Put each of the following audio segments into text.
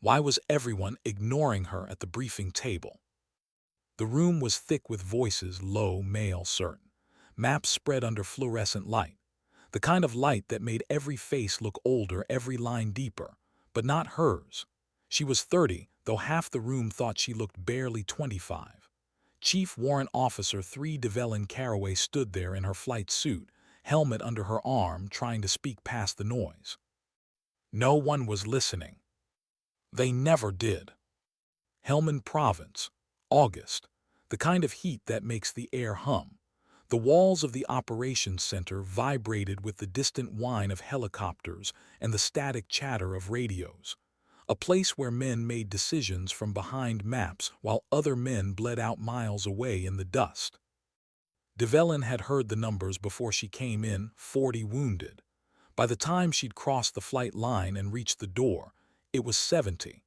Why was everyone ignoring her at the briefing table? The room was thick with voices, low, male, certain. Maps spread under fluorescent light. The kind of light that made every face look older, every line deeper. But not hers. She was 30, though half the room thought she looked barely 25. Chief Warrant Officer 3 Develin Caraway stood there in her flight suit, helmet under her arm, trying to speak past the noise. No one was listening. They never did. Helmand Province, August. The kind of heat that makes the air hum. The walls of the operations center vibrated with the distant whine of helicopters and the static chatter of radios. A place where men made decisions from behind maps while other men bled out miles away in the dust. Develin had heard the numbers before she came in, 40 wounded. By the time she'd crossed the flight line and reached the door, it was 70.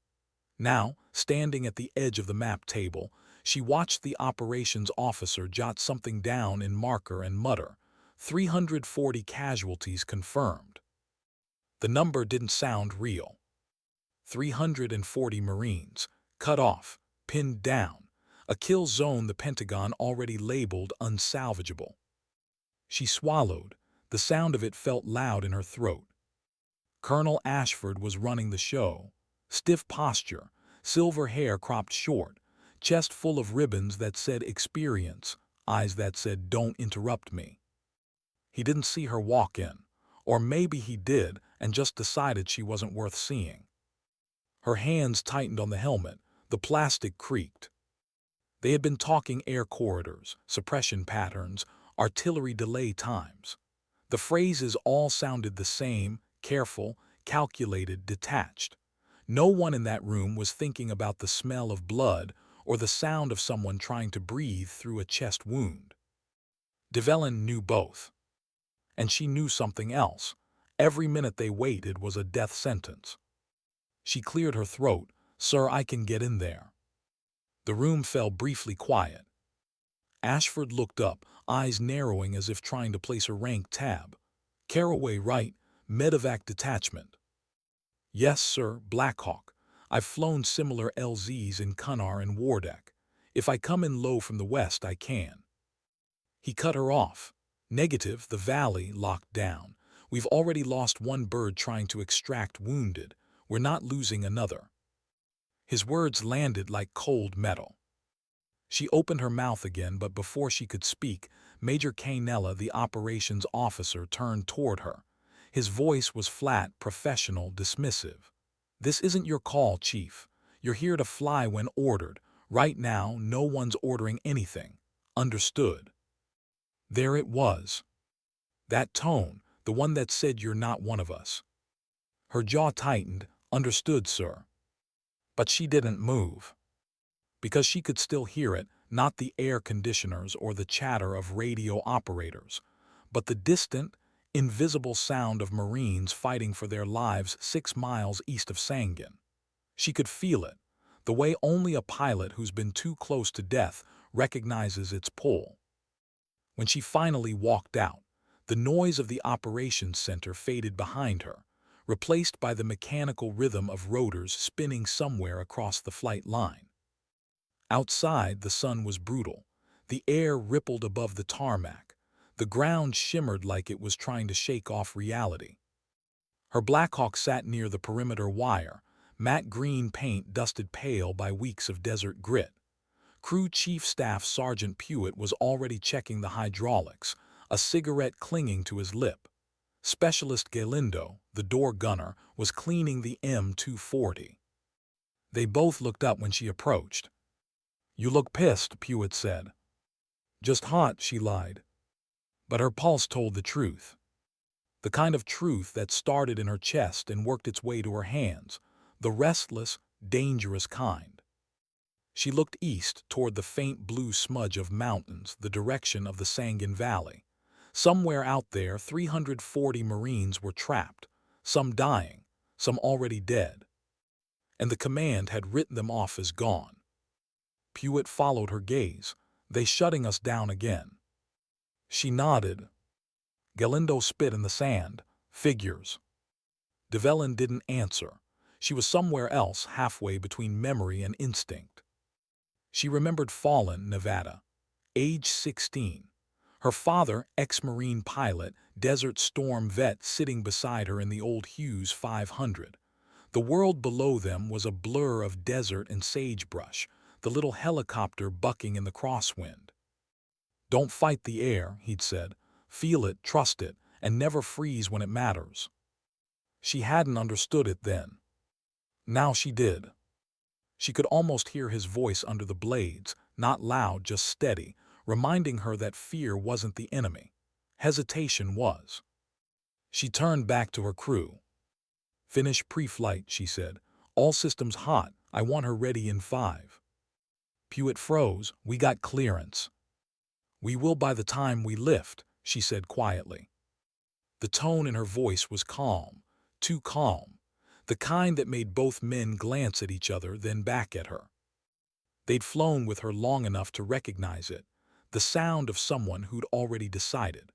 Now, standing at the edge of the map table, she watched the operations officer jot something down in marker and mutter, 340 casualties confirmed. The number didn't sound real. 340 Marines, cut off, pinned down, a kill zone the Pentagon already labeled unsalvageable. She swallowed. The sound of it felt loud in her throat. Colonel Ashford was running the show. Stiff posture, silver hair cropped short, chest full of ribbons that said experience, eyes that said don't interrupt me. He didn't see her walk in, or maybe he did and just decided she wasn't worth seeing. Her hands tightened on the helmet, the plastic creaked. They had been talking air corridors, suppression patterns, artillery delay times. The phrases all sounded the same, careful, calculated, detached. No one in that room was thinking about the smell of blood or the sound of someone trying to breathe through a chest wound. Develin knew both. And she knew something else. Every minute they waited was a death sentence. She cleared her throat. "Sir, I can get in there." The room fell briefly quiet. Ashford looked up, eyes narrowing as if trying to place a rank tab. "Caraway, right? Medevac detachment." "Yes, sir, Blackhawk. I've flown similar LZs in Cunnar and Wardeck. If I come in low from the west, I can." He cut her off. "Negative, the valley locked down. We've already lost one bird trying to extract wounded. We're not losing another." His words landed like cold metal. She opened her mouth again, but before she could speak, Major Canella, the operations officer, turned toward her. His voice was flat, professional, dismissive. "This isn't your call, Chief. You're here to fly when ordered. Right now, no one's ordering anything. Understood?" There it was. That tone, the one that said you're not one of us. Her jaw tightened. "Understood, sir." But she didn't move. Because she could still hear it, not the air conditioners or the chatter of radio operators, but the distant, invisible sound of Marines fighting for their lives 6 miles east of Sangin. She could feel it, the way only a pilot who's been too close to death recognizes its pull. When she finally walked out, the noise of the operations center faded behind her, replaced by the mechanical rhythm of rotors spinning somewhere across the flight line. Outside, the sun was brutal. The air rippled above the tarmac. The ground shimmered like it was trying to shake off reality. Her Blackhawk sat near the perimeter wire, matte green paint dusted pale by weeks of desert grit. Crew Chief Staff Sergeant Pewitt was already checking the hydraulics, a cigarette clinging to his lip. Specialist Galindo, the door gunner, was cleaning the M240. They both looked up when she approached. "You look pissed," Pewitt said. "Just hot," she lied. But her pulse told the truth. The kind of truth that started in her chest and worked its way to her hands, the restless, dangerous kind. She looked east toward the faint blue smudge of mountains, the direction of the Sangin Valley. Somewhere out there, 340 Marines were trapped, some dying, some already dead. And the command had written them off as gone. Pewitt followed her gaze. "They shutting us down again." She nodded. Galindo spit in the sand. "Figures." Develin didn't answer. She was somewhere else, halfway between memory and instinct. She remembered Fallen, Nevada, age 16. Her father, ex-Marine pilot, Desert Storm vet, sitting beside her in the old Hughes 500. The world below them was a blur of desert and sagebrush, the little helicopter bucking in the crosswind. "Don't fight the air," he'd said. "Feel it, trust it, and never freeze when it matters." She hadn't understood it then. Now she did. She could almost hear his voice under the blades, not loud, just steady, reminding her that fear wasn't the enemy. Hesitation was. She turned back to her crew. "Finish pre-flight," she said. "All systems hot. I want her ready in 5." Pewitt froze. "We got clearance." "We will by the time we lift," she said quietly. The tone in her voice was calm, too calm, the kind that made both men glance at each other, then back at her. They'd flown with her long enough to recognize it, the sound of someone who'd already decided.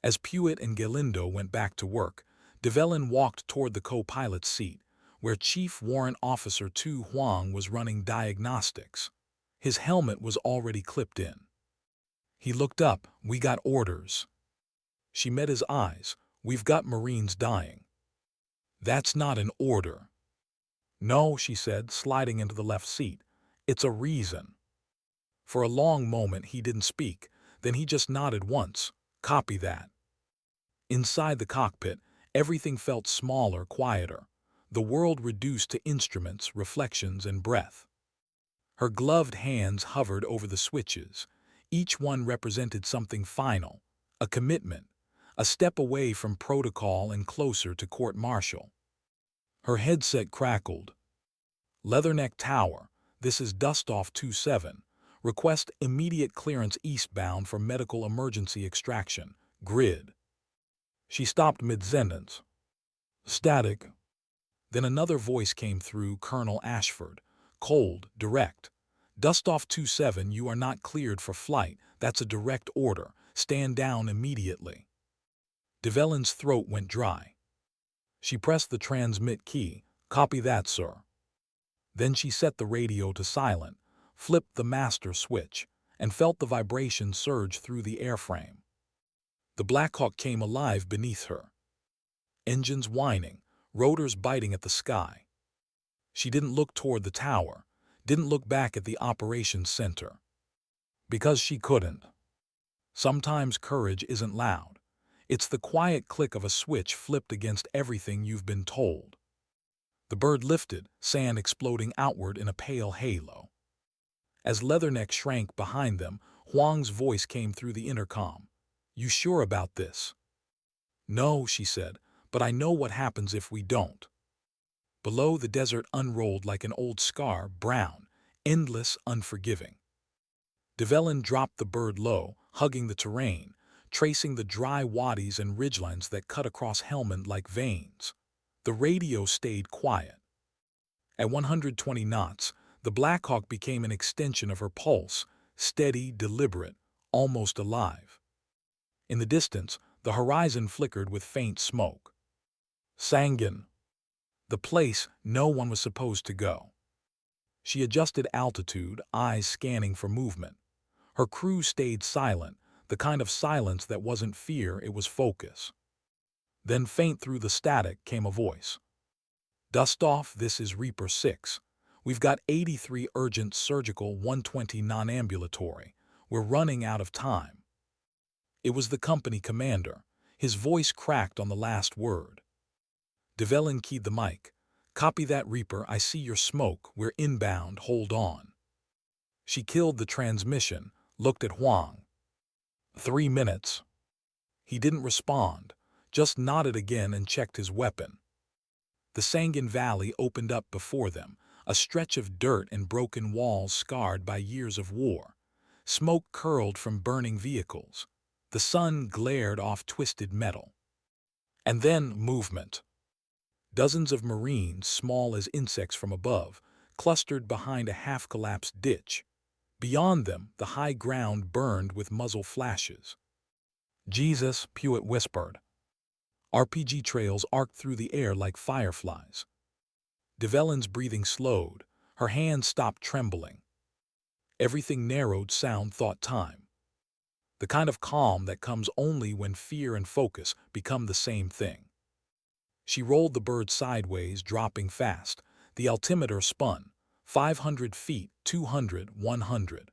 As Pewitt and Galindo went back to work, Develin walked toward the co-pilot's seat, where Chief Warrant Officer Tu Huang was running diagnostics. His helmet was already clipped in. He looked up. "We got orders." She met his eyes. "We've got Marines dying." "That's not an order." "No," she said, sliding into the left seat. "It's a reason." For a long moment he didn't speak, then he just nodded once. "Copy that." Inside the cockpit, everything felt smaller, quieter. The world reduced to instruments, reflections, and breath. Her gloved hands hovered over the switches. Each one represented something final, a commitment, a step away from protocol and closer to court-martial. Her headset crackled. "Leatherneck Tower, this is Dustoff 27. Request immediate clearance eastbound for medical emergency extraction. Grid." She stopped mid-sentence. "Static." Then another voice came through, Colonel Ashford. Cold, direct. "Dustoff 27, you are not cleared for flight. That's a direct order. Stand down immediately." Develin's throat went dry. She pressed the transmit key. "Copy that, sir." Then she set the radio to silent, flipped the master switch, and felt the vibration surge through the airframe. The Blackhawk came alive beneath her. Engines whining, rotors biting at the sky. She didn't look toward the tower, didn't look back at the operations center. Because she couldn't. Sometimes courage isn't loud. It's the quiet click of a switch flipped against everything you've been told. The bird lifted, sand exploding outward in a pale halo. As Leatherneck shrank behind them, Huang's voice came through the intercom. "You sure about this?" "No," she said, "but I know what happens if we don't." Below, the desert unrolled like an old scar, brown, endless, unforgiving. Develin dropped the bird low, hugging the terrain, tracing the dry wadis and ridgelines that cut across Helmand like veins. The radio stayed quiet. At 120 knots, the Blackhawk became an extension of her pulse, steady, deliberate, almost alive. In the distance, the horizon flickered with faint smoke. Sangan. The place no one was supposed to go. She adjusted altitude, eyes scanning for movement. Her crew stayed silent, the kind of silence that wasn't fear, it was focus. Then faint through the static came a voice. "Dustoff, this is Reaper 6. We've got 83 urgent surgical, 120 non-ambulatory. We're running out of time." It was the company commander. His voice cracked on the last word. Develin keyed the mic. "Copy that, Reaper. I see your smoke. We're inbound. Hold on." She killed the transmission, looked at Huang. 3 minutes. He didn't respond, just nodded again and checked his weapon. The Sangan Valley opened up before them, a stretch of dirt and broken walls scarred by years of war. Smoke curled from burning vehicles. The sun glared off twisted metal. And then movement. Dozens of Marines, small as insects from above, clustered behind a half-collapsed ditch. Beyond them, the high ground burned with muzzle flashes. "Jesus," Pewitt whispered. RPG trails arced through the air like fireflies. Develin's breathing slowed. Her hands stopped trembling. Everything narrowed. Sound thought time. The kind of calm that comes only when fear and focus become the same thing. She rolled the bird sideways, dropping fast. The altimeter spun. 500 feet, 200, 100.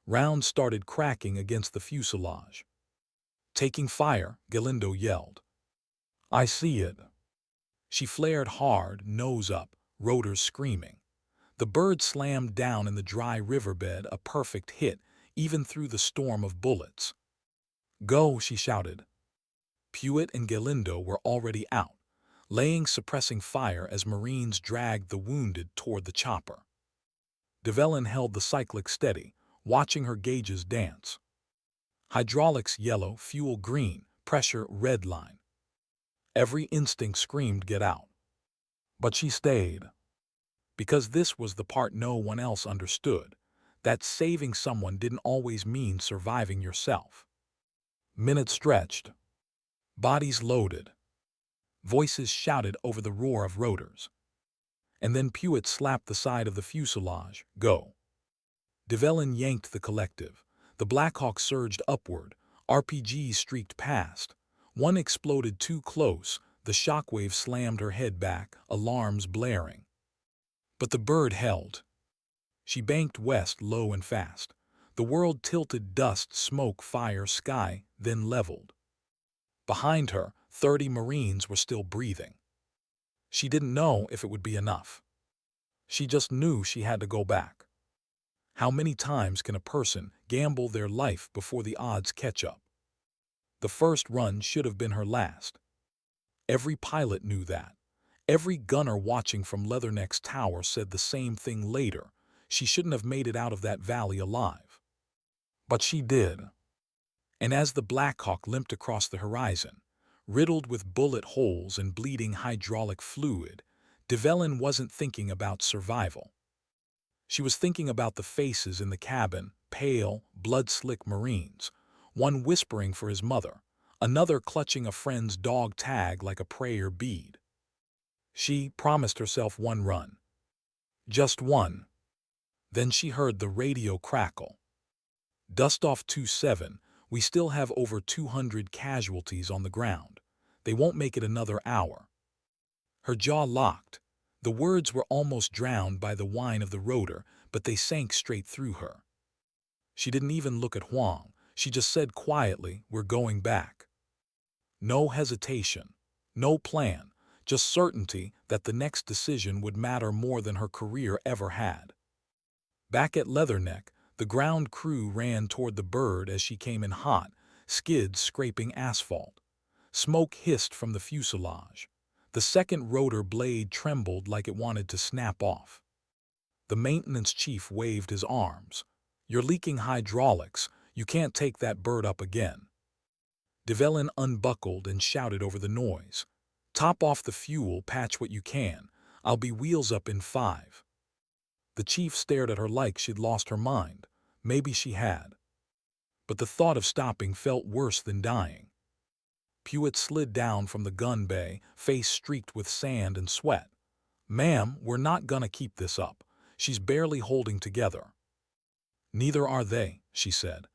Rounds started cracking against the fuselage. Taking fire, Galindo yelled. I see it. She flared hard, nose up, rotors screaming. The bird slammed down in the dry riverbed, a perfect hit, even through the storm of bullets. Go, she shouted. Pewitt and Galindo were already out, laying suppressing fire as Marines dragged the wounded toward the chopper. Develin held the cyclic steady, watching her gauges dance. Hydraulics yellow, fuel green, pressure red line. Every instinct screamed get out. But she stayed. Because this was the part no one else understood, that saving someone didn't always mean surviving yourself. Minutes stretched. Bodies loaded. Voices shouted over the roar of rotors. And then Pewitt slapped the side of the fuselage. Go. Develin yanked the collective. The Blackhawk surged upward. RPGs streaked past. One exploded too close. The shockwave slammed her head back, alarms blaring. But the bird held. She banked west low and fast. The world tilted, dust, smoke, fire, sky, then leveled. Behind her, 30 Marines were still breathing. She didn't know if it would be enough. She just knew she had to go back. How many times can a person gamble their life before the odds catch up? The first run should have been her last. Every pilot knew that. Every gunner watching from Leatherneck's tower said the same thing later. She shouldn't have made it out of that valley alive. But she did. And as the Blackhawk limped across the horizon, riddled with bullet holes and bleeding hydraulic fluid, Develin wasn't thinking about survival. She was thinking about the faces in the cabin, pale, blood-slick Marines, one whispering for his mother, another clutching a friend's dog tag like a prayer bead. She promised herself one run. Just one. Then she heard the radio crackle. Dust off 27, we still have over 200 casualties on the ground. They won't make it another hour. Her jaw locked. The words were almost drowned by the whine of the rotor, but they sank straight through her. She didn't even look at Huang. She just said quietly, we're going back. No hesitation, no plan, just certainty that the next decision would matter more than her career ever had. Back at Leatherneck, the ground crew ran toward the bird as she came in hot, skids scraping asphalt. Smoke hissed from the fuselage. The second rotor blade trembled like it wanted to snap off. The maintenance chief waved his arms. You're leaking hydraulics. You can't take that bird up again. Develin unbuckled and shouted over the noise. Top off the fuel, patch what you can. I'll be wheels up in 5. The chief stared at her like she'd lost her mind. Maybe she had. But the thought of stopping felt worse than dying. Pewitt slid down from the gun bay, face streaked with sand and sweat. Ma'am, we're not gonna keep this up. She's barely holding together. Neither are they, she said.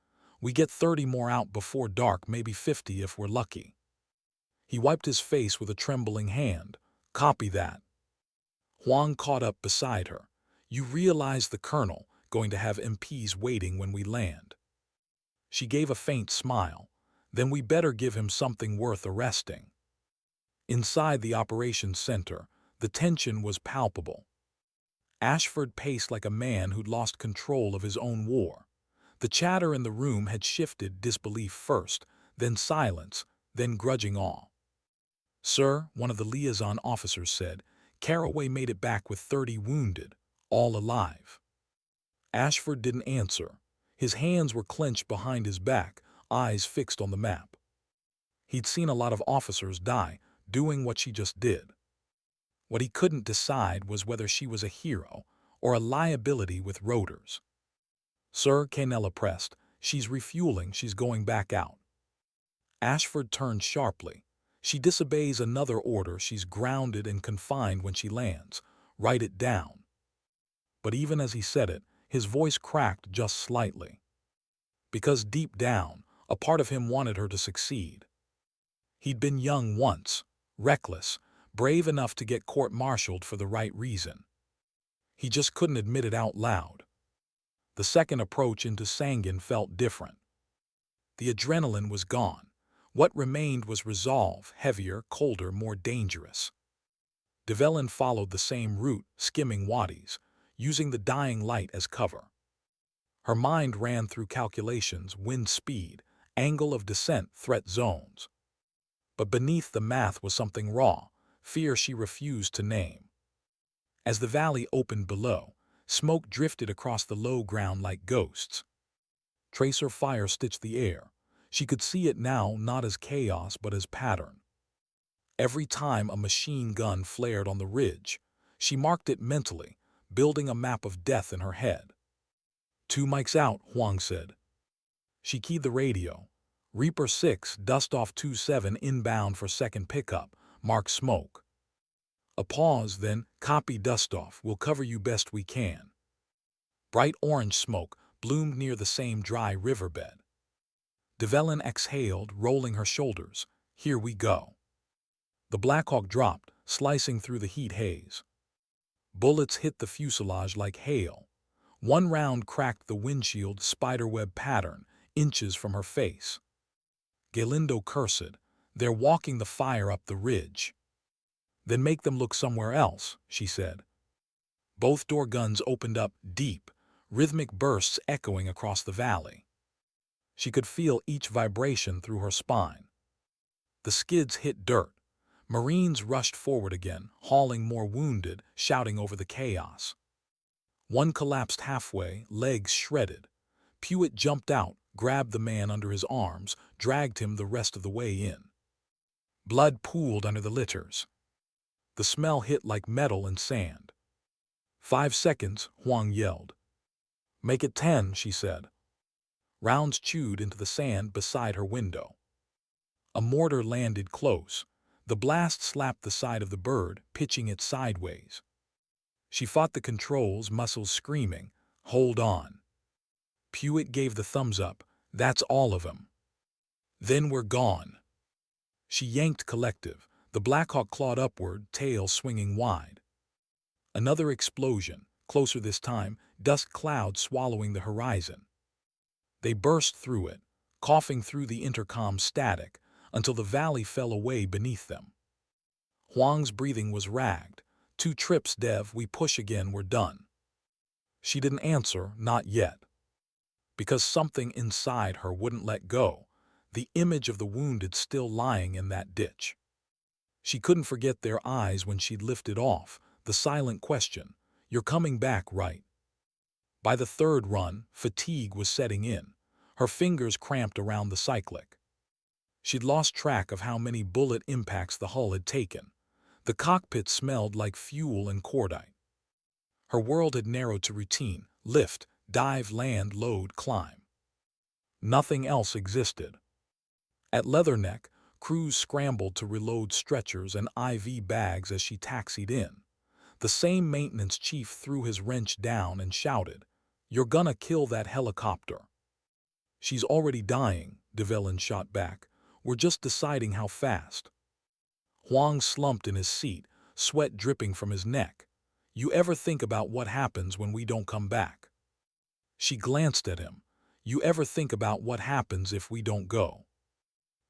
We get 30 more out before dark, maybe 50 if we're lucky. He wiped his face with a trembling hand. Copy that. Huang caught up beside her. You realize the colonel going to have MPs waiting when we land. She gave a faint smile. Then we better give him something worth arresting. Inside the operations center, the tension was palpable. Ashford paced like a man who'd lost control of his own war. The chatter in the room had shifted, disbelief first, then silence, then grudging awe. Sir, one of the liaison officers said, Caraway made it back with 30 wounded, all alive. Ashford didn't answer. His hands were clenched behind his back, eyes fixed on the map. He'd seen a lot of officers die, doing what she just did. What he couldn't decide was whether she was a hero or a liability with rotors. Sir, Canella pressed, she's refueling, she's going back out. Ashford turned sharply. She disobeys another order, she's grounded and confined when she lands. Write it down. But even as he said it, his voice cracked just slightly. Because deep down, a part of him wanted her to succeed. He'd been young once, reckless, brave enough to get court-martialed for the right reason. He just couldn't admit it out loud. The second approach into Sangin felt different. The adrenaline was gone. What remained was resolve, heavier, colder, more dangerous. Develin followed the same route, skimming wadis, using the dying light as cover. Her mind ran through calculations, wind speed, angle of descent, threat zones. But beneath the math was something raw, fear she refused to name. As the valley opened below, smoke drifted across the low ground like ghosts. Tracer fire stitched the air. She could see it now not as chaos but as pattern. Every time a machine gun flared on the ridge, she marked it mentally, building a map of death in her head. 2 mics out, Huang said. She keyed the radio. Reaper 6, dust off 27 inbound for second pickup, mark smoke. A pause, then, copy dust off, we'll cover you best we can. Bright orange smoke bloomed near the same dry riverbed. Develin exhaled, rolling her shoulders. Here we go. The Blackhawk dropped, slicing through the heat haze. Bullets hit the fuselage like hail. One round cracked the windshield spiderweb pattern, inches from her face. Galindo cursed. They're walking the fire up the ridge. Then make them look somewhere else, she said. Both door guns opened up deep, rhythmic bursts echoing across the valley. She could feel each vibration through her spine. The skids hit dirt. Marines rushed forward again, hauling more wounded, shouting over the chaos. One collapsed halfway, legs shredded. Pewitt jumped out, grabbed the man under his arms, dragged him the rest of the way in. Blood pooled under the litters. The smell hit like metal and sand. 5 seconds, Huang yelled. Make it 10, she said. Rounds chewed into the sand beside her window. A mortar landed close. The blast slapped the side of the bird, pitching it sideways. She fought the controls, muscles screaming, hold on. Pewitt gave the thumbs up. That's all of them. Then we're gone. She yanked collective. The Blackhawk clawed upward, tail swinging wide. Another explosion, closer this time, dust clouds swallowing the horizon. They burst through it, coughing through the intercom static, until the valley fell away beneath them. Huang's breathing was ragged. 2 trips, Dev, we push again, we're done. She didn't answer, not yet. Because something inside her wouldn't let go, the image of the wounded still lying in that ditch. She couldn't forget their eyes when she'd lifted off, the silent question, you're coming back, right? By the third run, fatigue was setting in. Her fingers cramped around the cyclic. She'd lost track of how many bullet impacts the hull had taken. The cockpit smelled like fuel and cordite. Her world had narrowed to routine, lift, dive, land, load, climb. Nothing else existed. At Leatherneck, crews scrambled to reload stretchers and IV bags as she taxied in. The same maintenance chief threw his wrench down and shouted, "You're gonna kill that helicopter." "She's already dying," Develin shot back. "We're just deciding how fast." Huang slumped in his seat, sweat dripping from his neck. "You ever think about what happens when we don't come back?" She glanced at him. "You ever think about what happens if we don't go?"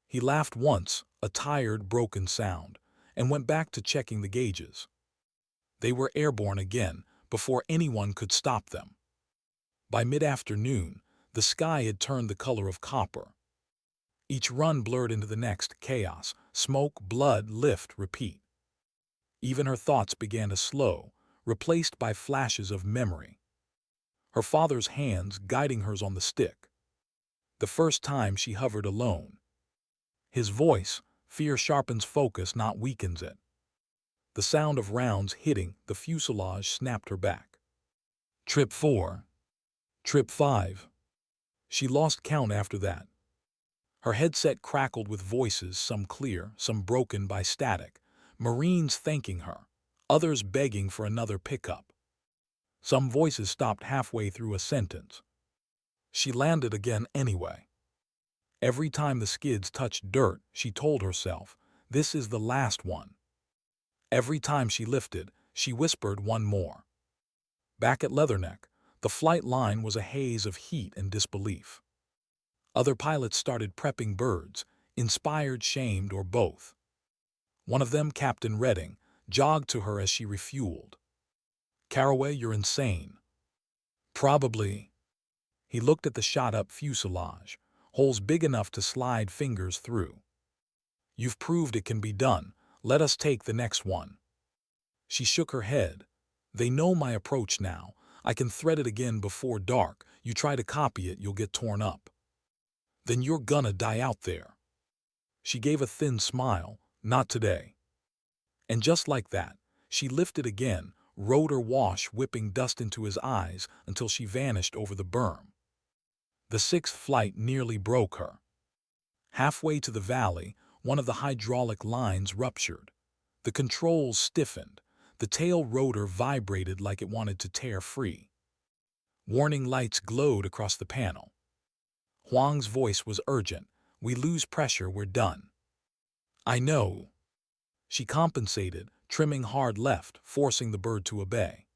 He laughed once, a tired, broken sound, and went back to checking the gauges. They were airborne again, before anyone could stop them. By mid-afternoon, the sky had turned the color of copper. Each run blurred into the next, chaos, smoke, blood, lift, repeat. Even her thoughts began to slow, replaced by flashes of memory. Her father's hands guiding hers on the stick. The first time she hovered alone. His voice, fear sharpens focus, not weakens it. The sound of rounds hitting the fuselage snapped her back. Trip 4. Trip 5. She lost count after that. Her headset crackled with voices, some clear, some broken by static. Marines thanking her. others begging for another pickup. Some voices stopped halfway through a sentence. She landed again anyway. Every time the skids touched dirt, she told herself, "This is the last one." Every time she lifted, she whispered one more. Back at Leatherneck, the flight line was a haze of heat and disbelief. Other pilots started prepping birds, inspired, shamed, or both. One of them, Captain Redding, jogged to her as she refueled. "Caraway, you're insane." "Probably." He looked at the shot-up fuselage, holes big enough to slide fingers through. "You've proved it can be done. Let us take the next one." She shook her head. "They know my approach now. I can thread it again before dark. You try to copy it, you'll get torn up. Then you're gonna die out there." She gave a thin smile. "Not today." And just like that, she lifted again, rotor wash whipping dust into his eyes until she vanished over the berm. The sixth flight nearly broke her. Halfway to the valley, one of the hydraulic lines ruptured. The controls stiffened. The tail rotor vibrated like it wanted to tear free. Warning lights glowed across the panel. Huang's voice was urgent. "We lose pressure, we're done." "I know." She compensated, trimming hard left, forcing the bird to obey.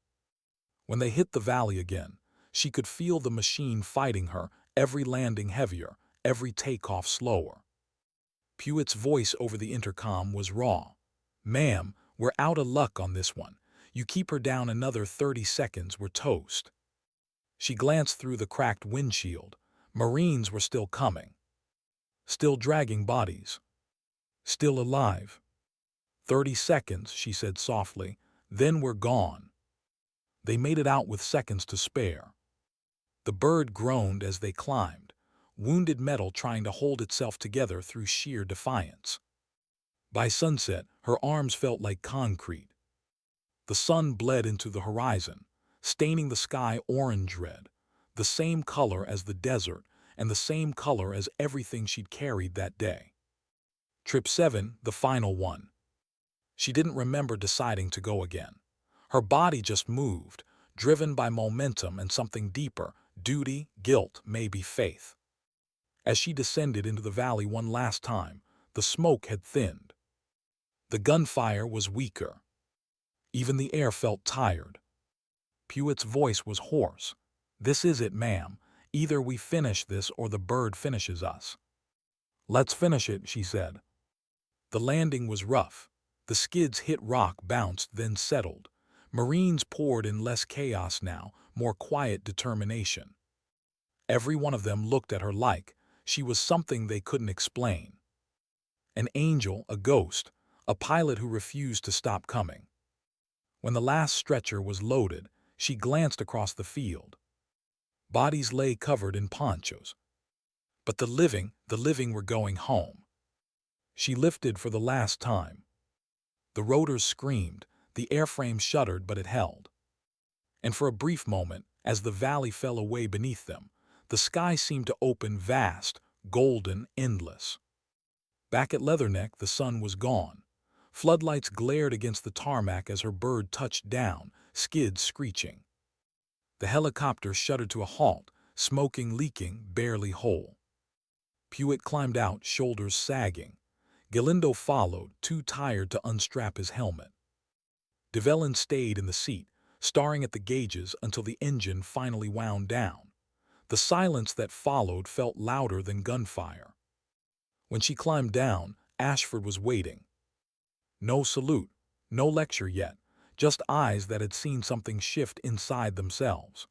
When they hit the valley again, she could feel the machine fighting her, every landing heavier, every takeoff slower. Pewett's voice over the intercom was raw. "Ma'am, we're out of luck on this one. You keep her down another 30 seconds, we're toast." She glanced through the cracked windshield. Marines were still coming. Still dragging bodies. Still alive. 30 seconds, she said softly. "Then we're gone." They made it out with seconds to spare. The bird groaned as they climbed, wounded metal trying to hold itself together through sheer defiance. By sunset, her arms felt like concrete. The sun bled into the horizon, staining the sky orange-red, the same color as the desert and the same color as everything she'd carried that day. Trip 7, the final one. She didn't remember deciding to go again. Her body just moved, driven by momentum and something deeper, duty, guilt, maybe faith. As she descended into the valley one last time, the smoke had thinned. The gunfire was weaker. Even the air felt tired. Pewett's voice was hoarse. "This is it, ma'am. Either we finish this or the bird finishes us." "Let's finish it," she said. The landing was rough. The skids hit rock, bounced, then settled. Marines poured in, less chaos now, more quiet determination. Every one of them looked at her like she was something they couldn't explain. An angel, a ghost, a pilot who refused to stop coming. When the last stretcher was loaded, she glanced across the field. Bodies lay covered in ponchos. But the living were going home. She lifted for the last time. The rotors screamed, the airframe shuddered, but it held. And for a brief moment, as the valley fell away beneath them, the sky seemed to open vast, golden, endless. Back at Leatherneck, the sun was gone. Floodlights glared against the tarmac as her bird touched down, skids screeching. The helicopter shuddered to a halt, smoking, leaking, barely whole. Pewett climbed out, shoulders sagging. Galindo followed, too tired to unstrap his helmet. Develin stayed in the seat, staring at the gauges until the engine finally wound down. The silence that followed felt louder than gunfire. When she climbed down, Ashford was waiting. No salute, no lecture yet, just eyes that had seen something shift inside themselves.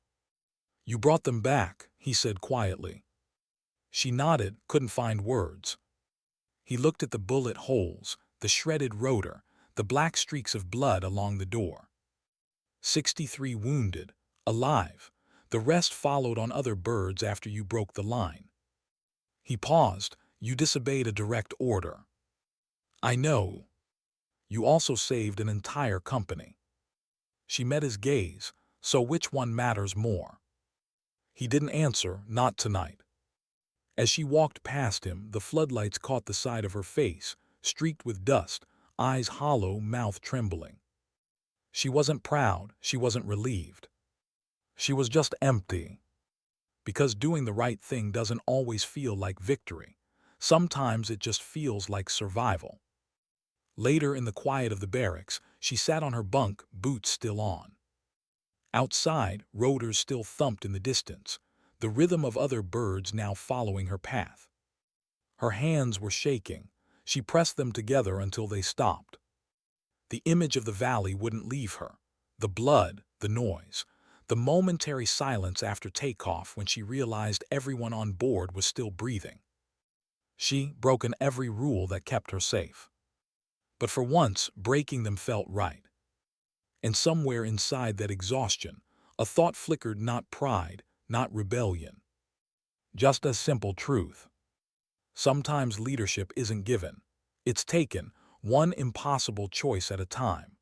"You brought them back," he said quietly. She nodded, couldn't find words. He looked at the bullet holes, the shredded rotor, the black streaks of blood along the door. 63 wounded, alive. The rest followed on other birds after you broke the line. He paused. "You disobeyed a direct order." "I know. You also saved an entire company." She met his gaze. "So which one matters more?" He didn't answer, not tonight. As she walked past him, the floodlights caught the side of her face, streaked with dust, eyes hollow, mouth trembling. She wasn't proud, she wasn't relieved. She was just empty. Because doing the right thing doesn't always feel like victory. Sometimes it just feels like survival. Later in the quiet of the barracks, she sat on her bunk, boots still on. Outside, rotors still thumped in the distance, the rhythm of other birds now following her path. Her hands were shaking. She pressed them together until they stopped. The image of the valley wouldn't leave her. The blood, the noise, the momentary silence after takeoff when she realized everyone on board was still breathing. She broken every rule that kept her safe. But for once, breaking them felt right. And somewhere inside that exhaustion, a thought flickered, not pride, not rebellion. Just a simple truth. Sometimes leadership isn't given. It's taken, one impossible choice at a time.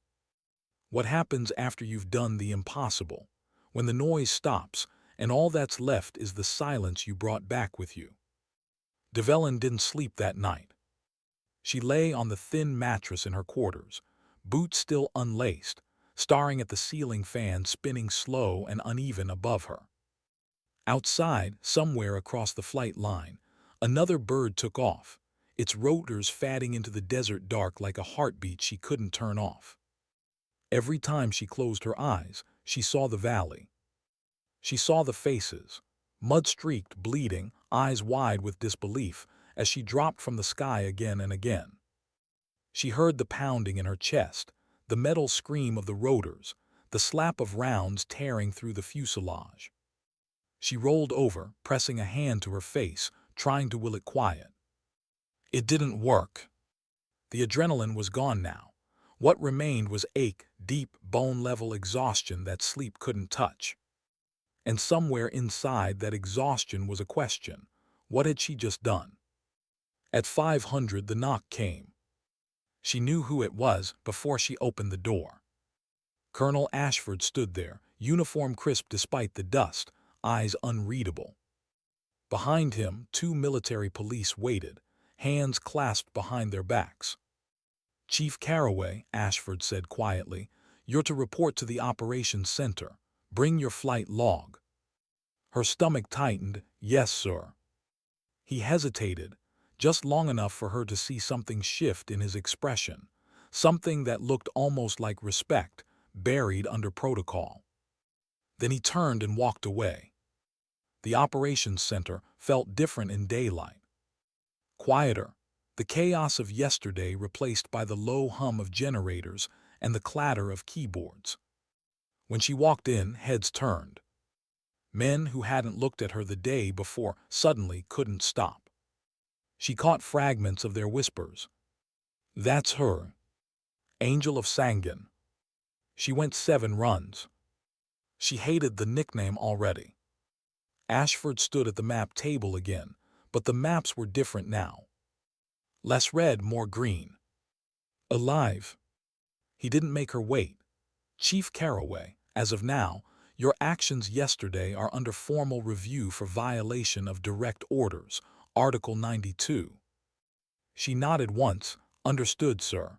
What happens after you've done the impossible? When the noise stops, and all that's left is the silence you brought back with you. Develin didn't sleep that night. She lay on the thin mattress in her quarters, boots still unlaced, staring at the ceiling fan spinning slow and uneven above her. Outside, somewhere across the flight line, another bird took off, its rotors fading into the desert dark like a heartbeat she couldn't turn off. Every time she closed her eyes, she saw the valley. She saw the faces, mud-streaked, bleeding, eyes wide with disbelief, as she dropped from the sky again and again. She heard the pounding in her chest, the metal scream of the rotors, the slap of rounds tearing through the fuselage. She rolled over, pressing a hand to her face, trying to will it quiet. It didn't work. The adrenaline was gone now. What remained was ache, deep, bone-level exhaustion that sleep couldn't touch. And somewhere inside that exhaustion was a question. What had she just done? At 500, the knock came. She knew who it was before she opened the door. Colonel Ashford stood there, uniform crisp despite the dust, eyes unreadable. Behind him, 2 military police waited, hands clasped behind their backs. "Chief Carraway," Ashford said quietly, "you're to report to the operations center. Bring your flight log." Her stomach tightened. "Yes, sir." He hesitated, just long enough for her to see something shift in his expression, something that looked almost like respect, buried under protocol. Then he turned and walked away. The operations center felt different in daylight. Quieter, the chaos of yesterday replaced by the low hum of generators and the clatter of keyboards. When she walked in, heads turned. Men who hadn't looked at her the day before suddenly couldn't stop. She caught fragments of their whispers. "That's her. Angel of Sangan. She went 7 runs." She hated the nickname already. Ashford stood at the map table again, but the maps were different now. Less red, more green. Alive. He didn't make her wait. "Chief Carraway, as of now, your actions yesterday are under formal review for violation of direct orders, Article 92. She nodded once. "Understood, sir."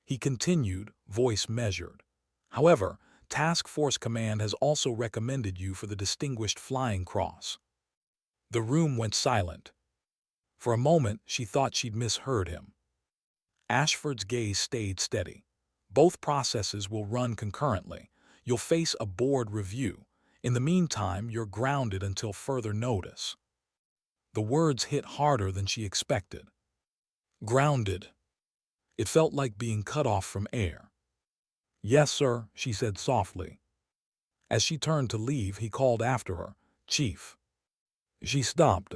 He continued, voice measured. "However, Task Force Command has also recommended you for the Distinguished Flying Cross." The room went silent. For a moment, she thought she'd misheard him. Ashford's gaze stayed steady. "Both processes will run concurrently. You'll face a board review. In the meantime, you're grounded until further notice." The words hit harder than she expected. Grounded. It felt like being cut off from air. "Yes, sir," she said softly. As she turned to leave, he called after her, "Chief." She stopped.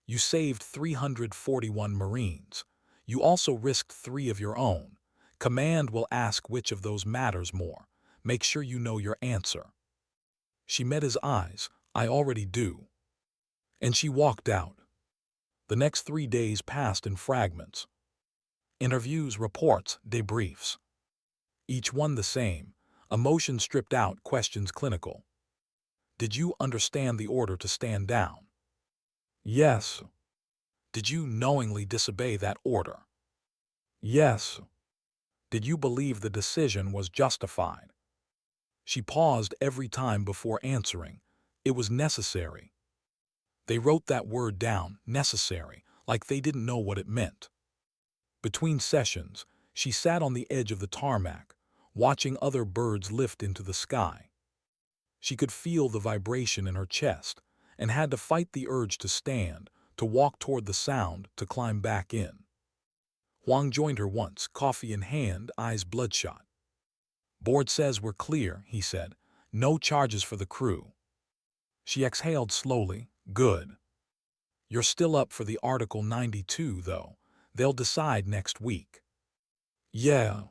"You saved 341 Marines. You also risked 3 of your own. Command will ask which of those matters more. Make sure you know your answer." She met his eyes. "I already do." And she walked out. The next 3 days passed in fragments. Interviews, reports, debriefs. Each one the same. Emotion stripped out, questions clinical. "Did you understand the order to stand down?" "Yes." "Did you knowingly disobey that order?" "Yes." Did you believe the decision was justified? She paused every time before answering. It was necessary. They wrote that word down, necessary, like they didn't know what it meant. Between sessions, she sat on the edge of the tarmac, watching other birds lift into the sky. She could feel the vibration in her chest and had to fight the urge to stand, to walk toward the sound, to climb back in. Huang joined her once, coffee in hand, eyes bloodshot. "Board says we're clear," he said. "No charges for the crew." She exhaled slowly. "Good. You're still up for the Article 92, though. They'll decide next week." "Yeah."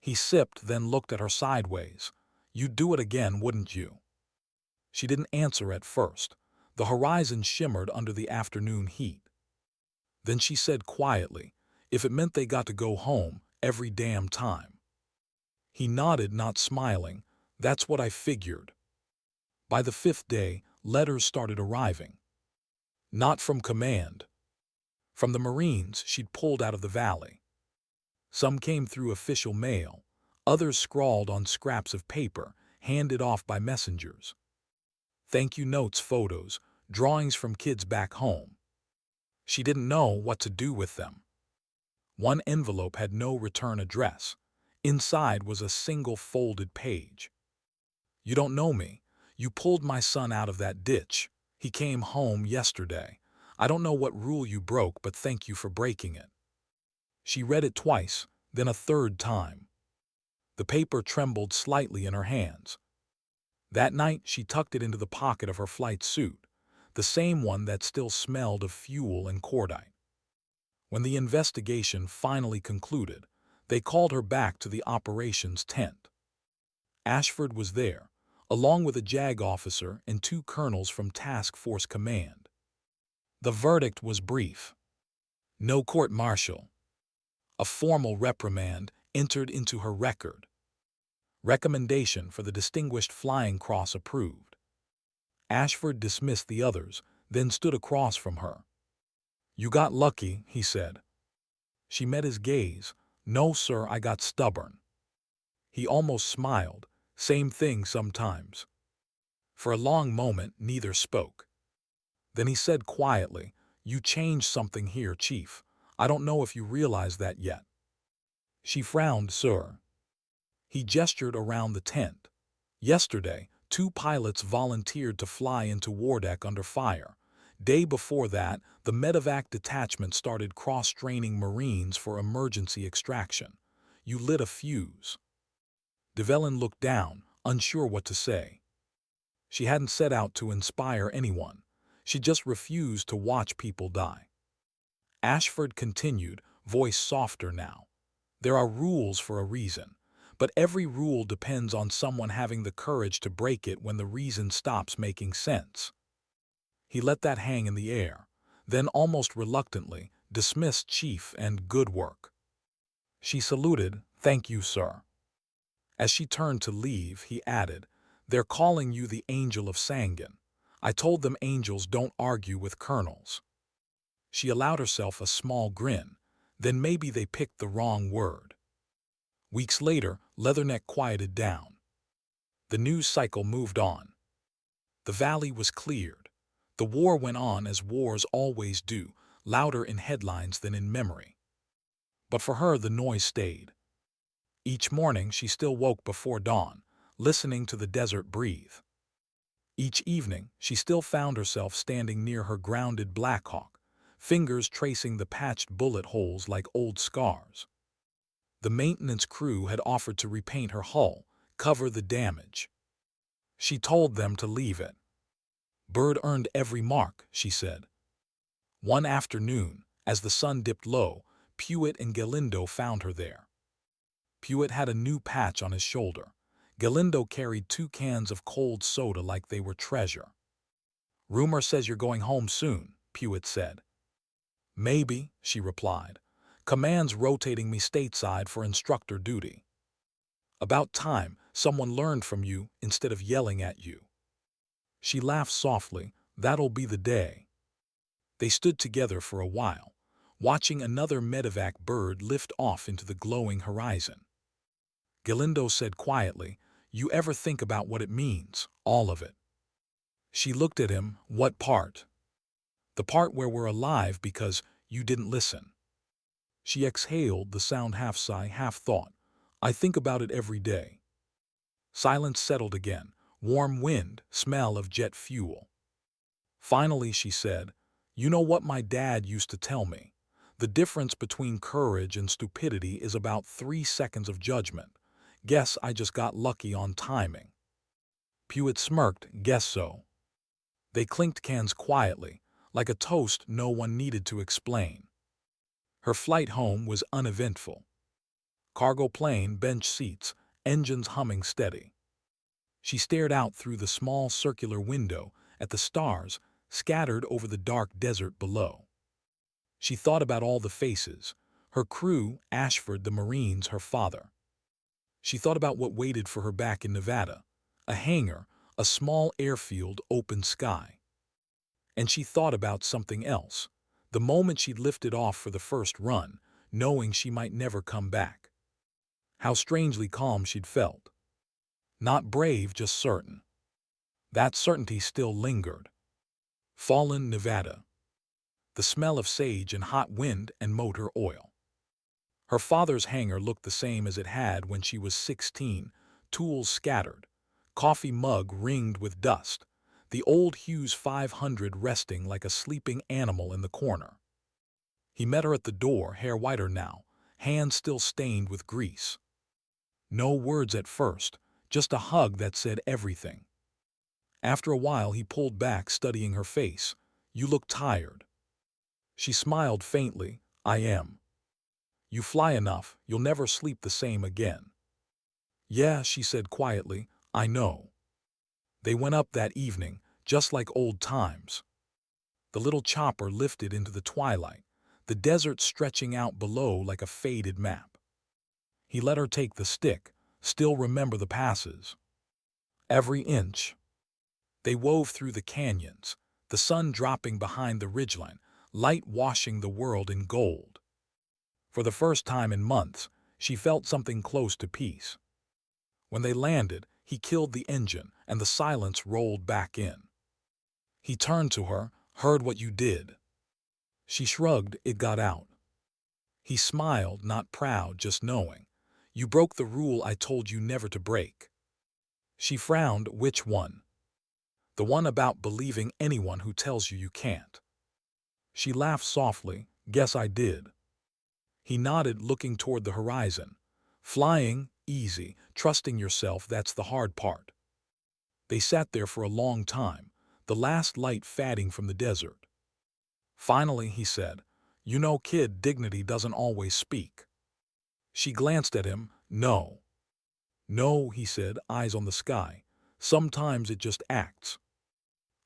He sipped, then looked at her sideways. "You'd do it again, wouldn't you?" She didn't answer at first. The horizon shimmered under the afternoon heat. Then she said quietly, "If it meant they got to go home every damn time." He nodded, not smiling. "That's what I figured." By the 5th day, letters started arriving. Not from command. From the Marines she'd pulled out of the valley. Some came through official mail, others scrawled on scraps of paper, handed off by messengers. Thank you notes, photos, drawings from kids back home. She didn't know what to do with them. One envelope had no return address. Inside was a single folded page. "You don't know me. You pulled my son out of that ditch. He came home yesterday. I don't know what rule you broke, but thank you for breaking it." She read it twice, then a third time. The paper trembled slightly in her hands. That night she tucked it into the pocket of her flight suit, the same one that still smelled of fuel and cordite. When the investigation finally concluded, they called her back to the operations tent. Ashford was there, along with a JAG officer and 2 colonels from Task Force Command. The verdict was brief. No court-martial. A formal reprimand entered into her record. Recommendation for the Distinguished Flying Cross approved. Ashford dismissed the others, then stood across from her. "You got lucky," he said. She met his gaze. "No, sir, I got stubborn." He almost smiled. "Same thing sometimes." For a long moment, neither spoke. Then he said quietly, "You changed something here, Chief. I don't know if you realize that yet." She frowned. "Sir." He gestured around the tent. "Yesterday, 2 pilots volunteered to fly into Wardeck under fire. Day before that, the medevac detachment started cross-training Marines for emergency extraction. You lit a fuse." Develin looked down, unsure what to say. She hadn't set out to inspire anyone. She just refused to watch people die. Ashford continued, voice softer now. "There are rules for a reason, but every rule depends on someone having the courage to break it when the reason stops making sense." He let that hang in the air, then almost reluctantly dismissed Chief and "Good work." She saluted, "Thank you, sir." As she turned to leave, he added, "They're calling you the Angel of Sangan. I told them angels don't argue with colonels." She allowed herself a small grin. Then maybe they picked the wrong word. Weeks later, Leatherneck quieted down. The news cycle moved on. The valley was cleared. The war went on as wars always do, louder in headlines than in memory. But for her, the noise stayed. Each morning she still woke before dawn, listening to the desert breathe. Each evening she still found herself standing near her grounded Blackhawk, fingers tracing the patched bullet holes like old scars. The maintenance crew had offered to repaint her hull, cover the damage. She told them to leave it. "Bird earned every mark," she said. One afternoon, as the sun dipped low, Pewitt and Galindo found her there. Pewitt had a new patch on his shoulder. Galindo carried 2 cans of cold soda like they were treasure. "Rumor says you're going home soon," Pewitt said. "Maybe," she replied. "Command's rotating me stateside for instructor duty." "About time someone learned from you instead of yelling at you." She laughed softly. "That'll be the day." They stood together for a while. watching another medevac bird lift off into the glowing horizon. Galindo said quietly, "You ever think about what it means, all of it?" She looked at him. "What part?" "The part where we're alive because you didn't listen." She exhaled, the sound half sigh, half thought. "I think about it every day." Silence settled again, warm wind, smell of jet fuel. Finally she said, "You know what my dad used to tell me? The difference between courage and stupidity is about 3 seconds of judgment. Guess I just got lucky on timing." Pewitt smirked. "Guess so." They clinked cans quietly, like a toast no one needed to explain. Her flight home was uneventful. Cargo plane, bench seats, engines humming steady. She stared out through the small circular window at the stars scattered over the dark desert below. She thought about all the faces, her crew, Ashford, the Marines, her father. She thought about what waited for her back in Nevada, a hangar, a small airfield, open sky. And she thought about something else, the moment she'd lifted off for the first run, knowing she might never come back. How strangely calm she'd felt. Not brave, just certain. That certainty still lingered. Fallen, Nevada. The smell of sage and hot wind and motor oil. Her father's hangar looked the same as it had when she was 16, tools scattered, coffee mug ringed with dust, the old Hughes 500 resting like a sleeping animal in the corner. He met her at the door, hair whiter now, hands still stained with grease. No words at first, just a hug that said everything. After a while he pulled back, studying her face. "You look tired." She smiled faintly. "I am." "You fly enough, you'll never sleep the same again." "Yeah," she said quietly, "I know." They went up that evening, just like old times. The little chopper lifted into the twilight, the desert stretching out below like a faded map. He let her take the stick, still remember the passes. Every inch. They wove through the canyons, the sun dropping behind the ridgeline, light washing the world in gold. For the first time in months, she felt something close to peace. When they landed, he killed the engine and the silence rolled back in. He turned to her, "Heard what you did." She shrugged. "It got out." He smiled, not proud, just knowing. "You broke the rule I told you never to break." She frowned. "Which one?" "The one about believing anyone who tells you you can't." She laughed softly. "Guess I did." He nodded, looking toward the horizon. "Flying, easy, trusting yourself, that's the hard part." They sat there for a long time, the last light fading from the desert. Finally he said, "You know, kid, dignity doesn't always speak." She glanced at him. "No." "No," he said, eyes on the sky. "Sometimes it just acts."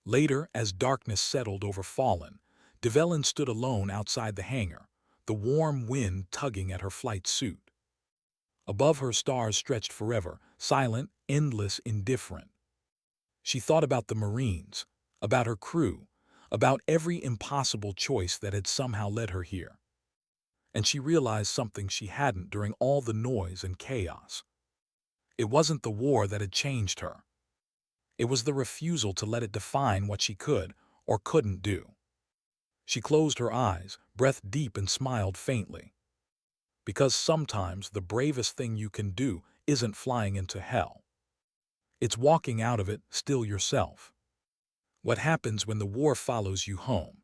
Later, as darkness settled over Fallen, Develin stood alone outside the hangar, the warm wind tugging at her flight suit. Above her, stars stretched forever, silent, endless, indifferent. She thought about the Marines, about her crew, about every impossible choice that had somehow led her here. And she realized something she hadn't during all the noise and chaos. It wasn't the war that had changed her. It was the refusal to let it define what she could or couldn't do. She closed her eyes, breathed deep, and smiled faintly. Because sometimes the bravest thing you can do isn't flying into hell. It's walking out of it, still yourself. What happens when the war follows you home?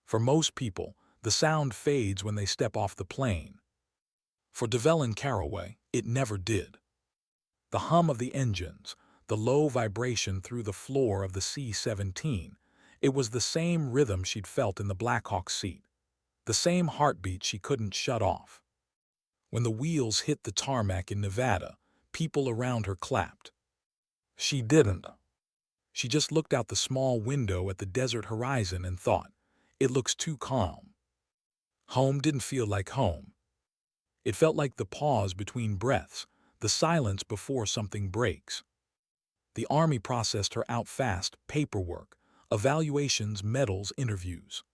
For most people, the sound fades when they step off the plane. For Develin Caraway, it never did. The hum of the engines, the low vibration through the floor of the C-17, it was the same rhythm she'd felt in the Blackhawk seat, the same heartbeat she couldn't shut off. When the wheels hit the tarmac in Nevada, people around her clapped. She didn't. She just looked out the small window at the desert horizon and thought, "It looks too calm." Home didn't feel like home. It felt like the pause between breaths, the silence before something breaks. The Army processed her out fast, paperwork, evaluations, medals, interviews.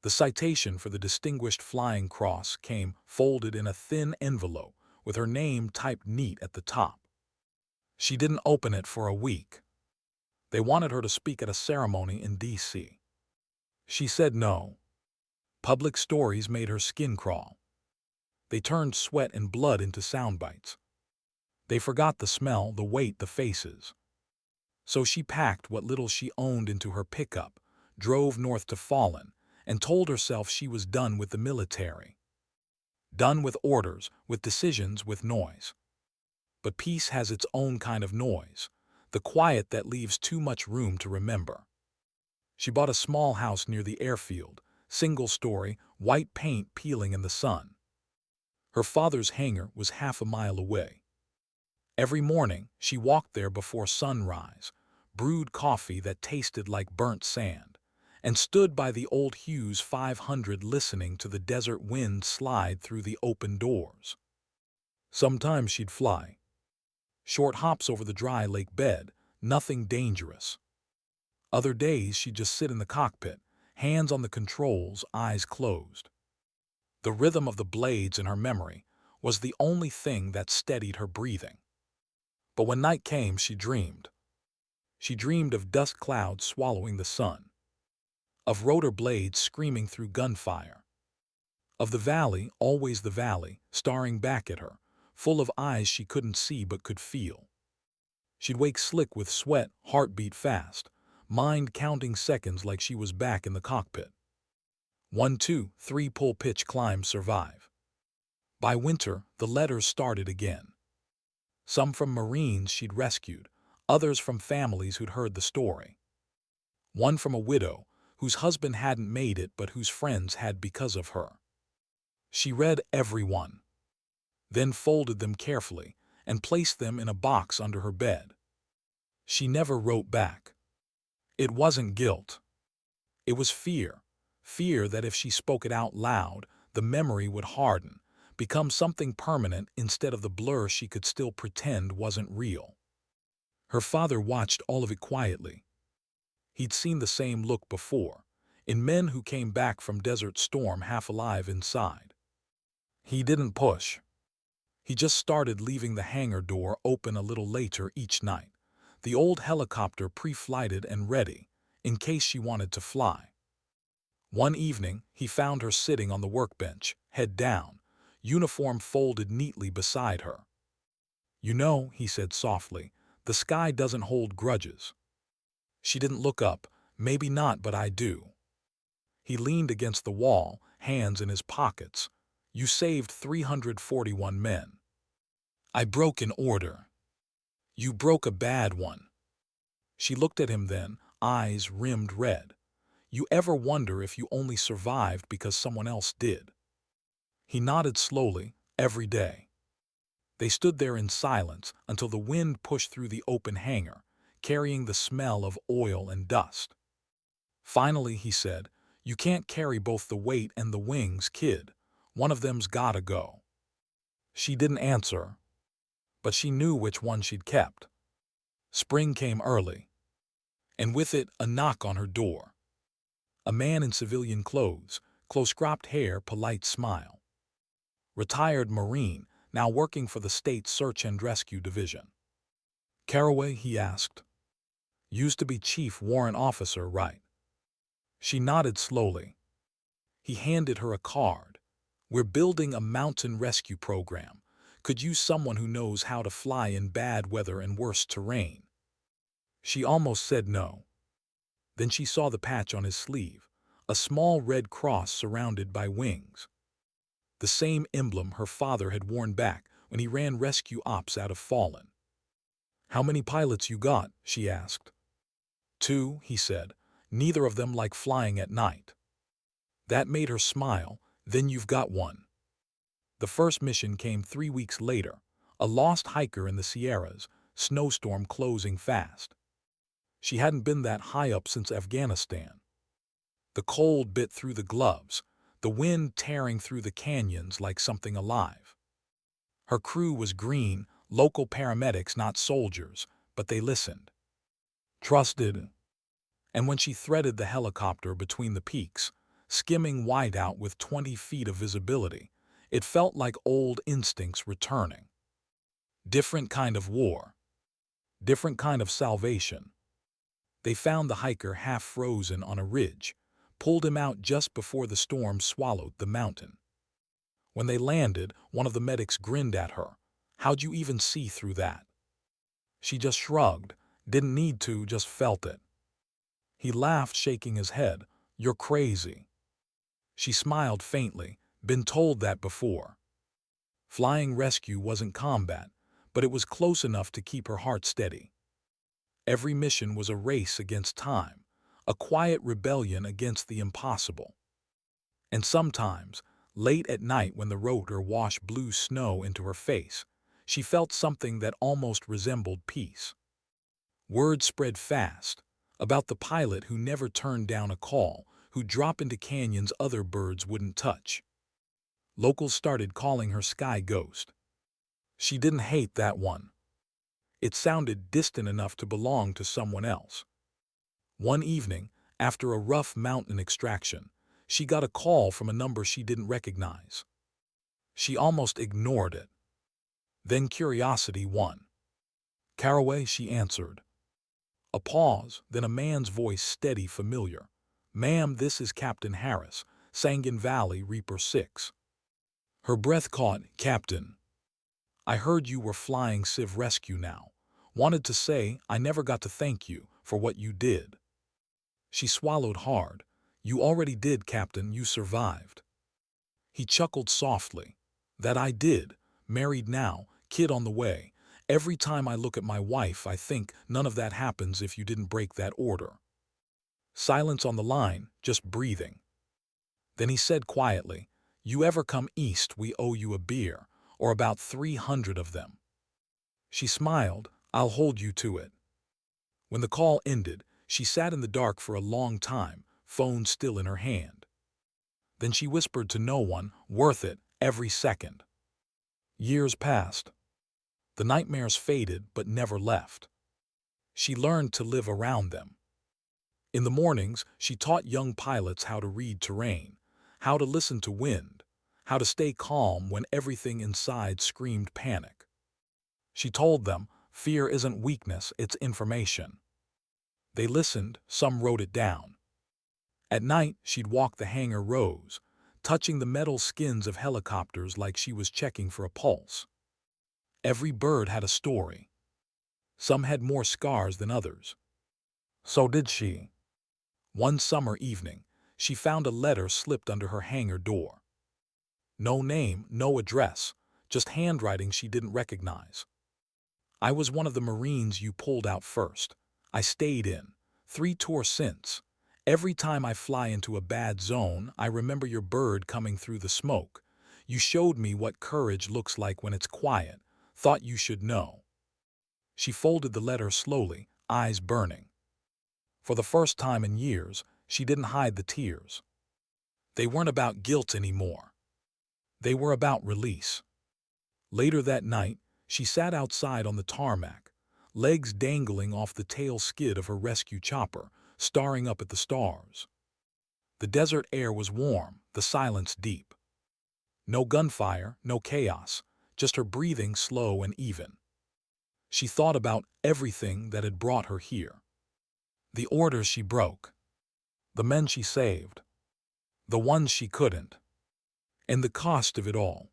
The citation for the Distinguished Flying Cross came folded in a thin envelope with her name typed neat at the top. She didn't open it for a week. They wanted her to speak at a ceremony in D.C. She said no. Public stories made her skin crawl. They turned sweat and blood into sound bites. They forgot the smell, the weight, the faces. So she packed what little she owned into her pickup, drove north to Fallen, and told herself she was done with the military. Done with orders, with decisions, with noise. But peace has its own kind of noise, the quiet that leaves too much room to remember. She bought a small house near the airfield, single-story, white paint peeling in the sun. Her father's hangar was half a mile away. Every morning, she walked there before sunrise, brewed coffee that tasted like burnt sand, and stood by the old Hughes 500 listening to the desert wind slide through the open doors. Sometimes she'd fly. Short hops over the dry lake bed, nothing dangerous. Other days she'd just sit in the cockpit, hands on the controls, eyes closed. The rhythm of the blades in her memory was the only thing that steadied her breathing. But when night came, she dreamed. She dreamed of dust clouds swallowing the sun, of rotor blades screaming through gunfire, of the valley, always the valley, staring back at her, full of eyes she couldn't see but could feel. She'd wake slick with sweat, heartbeat fast, mind counting seconds like she was back in the cockpit. 1, 2, 3 pull pitch climb survive. By winter, the letters started again. Some from Marines she'd rescued, others from families who'd heard the story. One from a widow whose husband hadn't made it but whose friends had because of her. She read every one, then folded them carefully and placed them in a box under her bed. She never wrote back. It wasn't guilt. It was fear. Fear that if she spoke it out loud, the memory would harden, become something permanent instead of the blur she could still pretend wasn't real. Her father watched all of it quietly. He'd seen the same look before, in men who came back from Desert Storm half alive inside. He didn't push. He just started leaving the hangar door open a little later each night, the old helicopter pre-flighted and ready, in case she wanted to fly. One evening, he found her sitting on the workbench, head down, uniform folded neatly beside her. "You know," he said softly, "the sky doesn't hold grudges." She didn't look up. "Maybe not, but I do." He leaned against the wall, hands in his pockets. "You saved 341 men. I broke an order. You broke a bad one." She looked at him then, eyes rimmed red. "You ever wonder if you only survived because someone else did?" He nodded slowly, "Every day." They stood there in silence until the wind pushed through the open hangar, carrying the smell of oil and dust. Finally, he said, "You can't carry both the weight and the wings, kid. One of them's gotta go." She didn't answer, but she knew which one she'd kept. Spring came early, and with it a knock on her door. A man in civilian clothes, close-cropped hair, polite smile. Retired Marine, now working for the state search and rescue division. "Caraway?" he asked. "Used to be chief warrant officer, right?" She nodded slowly. He handed her a card. "We're building a mountain rescue program. Could use someone who knows how to fly in bad weather and worse terrain." She almost said no. Then she saw the patch on his sleeve, a small red cross surrounded by wings. The same emblem her father had worn back when he ran rescue ops out of Fallen. "How many pilots you got?" she asked. "2," he said. "Neither of them like flying at night." That made her smile. "Then you've got one." The first mission came 3 weeks later, a lost hiker in the Sierras, snowstorm closing fast. She hadn't been that high up since Afghanistan. The cold bit through the gloves, the wind tearing through the canyons like something alive. Her crew was green, local paramedics, not soldiers, but they listened. Trusted. And when she threaded the helicopter between the peaks, skimming white out with 20 feet of visibility. It felt like old instincts returning. Different kind of war. Different kind of salvation. They found the hiker half frozen on a ridge, pulled him out just before the storm swallowed the mountain. When they landed, one of the medics grinned at her. "How'd you even see through that?" She just shrugged, didn't need to, just felt it. He laughed, shaking his head. "You're crazy." She smiled faintly, been told that before. Flying rescue wasn't combat, but it was close enough to keep her heart steady. Every mission was a race against time, a quiet rebellion against the impossible. And sometimes, late at night when the rotor washed blue snow into her face, she felt something that almost resembled peace. Word spread fast about the pilot who never turned down a call, who dropped into canyons other birds wouldn't touch. Locals started calling her Sky Ghost. She didn't hate that one. It sounded distant enough to belong to someone else. One evening, after a rough mountain extraction, she got a call from a number she didn't recognize. She almost ignored it. Then curiosity won. "Caraway," she answered. A pause, then a man's voice, steady, familiar. "Ma'am, this is Captain Harris, Sangan Valley, Reaper 6. Her breath caught. "Captain, I heard you were flying Civ Rescue now. Wanted to say I never got to thank you for what you did." She swallowed hard. "You already did, Captain, you survived." He chuckled softly. "That I did. Married now, kid on the way. Every time I look at my wife I think none of that happens if you didn't break that order." Silence on the line, just breathing. Then he said quietly, "You ever come east we owe you a beer, or about 300 of them." She smiled. "I'll hold you to it." When the call ended, she sat in the dark for a long time, phone still in her hand. Then she whispered to no one, "Worth it, every second." Years passed. The nightmares faded but never left. She learned to live around them. In the mornings, she taught young pilots how to read terrain, how to listen to wind, how to stay calm when everything inside screamed panic. She told them, fear isn't weakness, it's information. They listened, some wrote it down. At night, she'd walk the hangar rows, touching the metal skins of helicopters like she was checking for a pulse. Every bird had a story. Some had more scars than others. So did she. One summer evening, she found a letter slipped under her hangar door. No name, no address, just handwriting she didn't recognize. "I was one of the Marines you pulled out first. I stayed in. 3 tours since. Every time I fly into a bad zone, I remember your bird coming through the smoke. You showed me what courage looks like when it's quiet. Thought you should know." She folded the letter slowly, eyes burning. For the first time in years, she didn't hide the tears. They weren't about guilt anymore. They were about release. Later that night, she sat outside on the tarmac, legs dangling off the tail skid of her rescue chopper, staring up at the stars. The desert air was warm, the silence deep. No gunfire, no chaos, just her breathing slow and even. She thought about everything that had brought her here. The orders she broke. The men she saved. The ones she couldn't. And the cost of it all.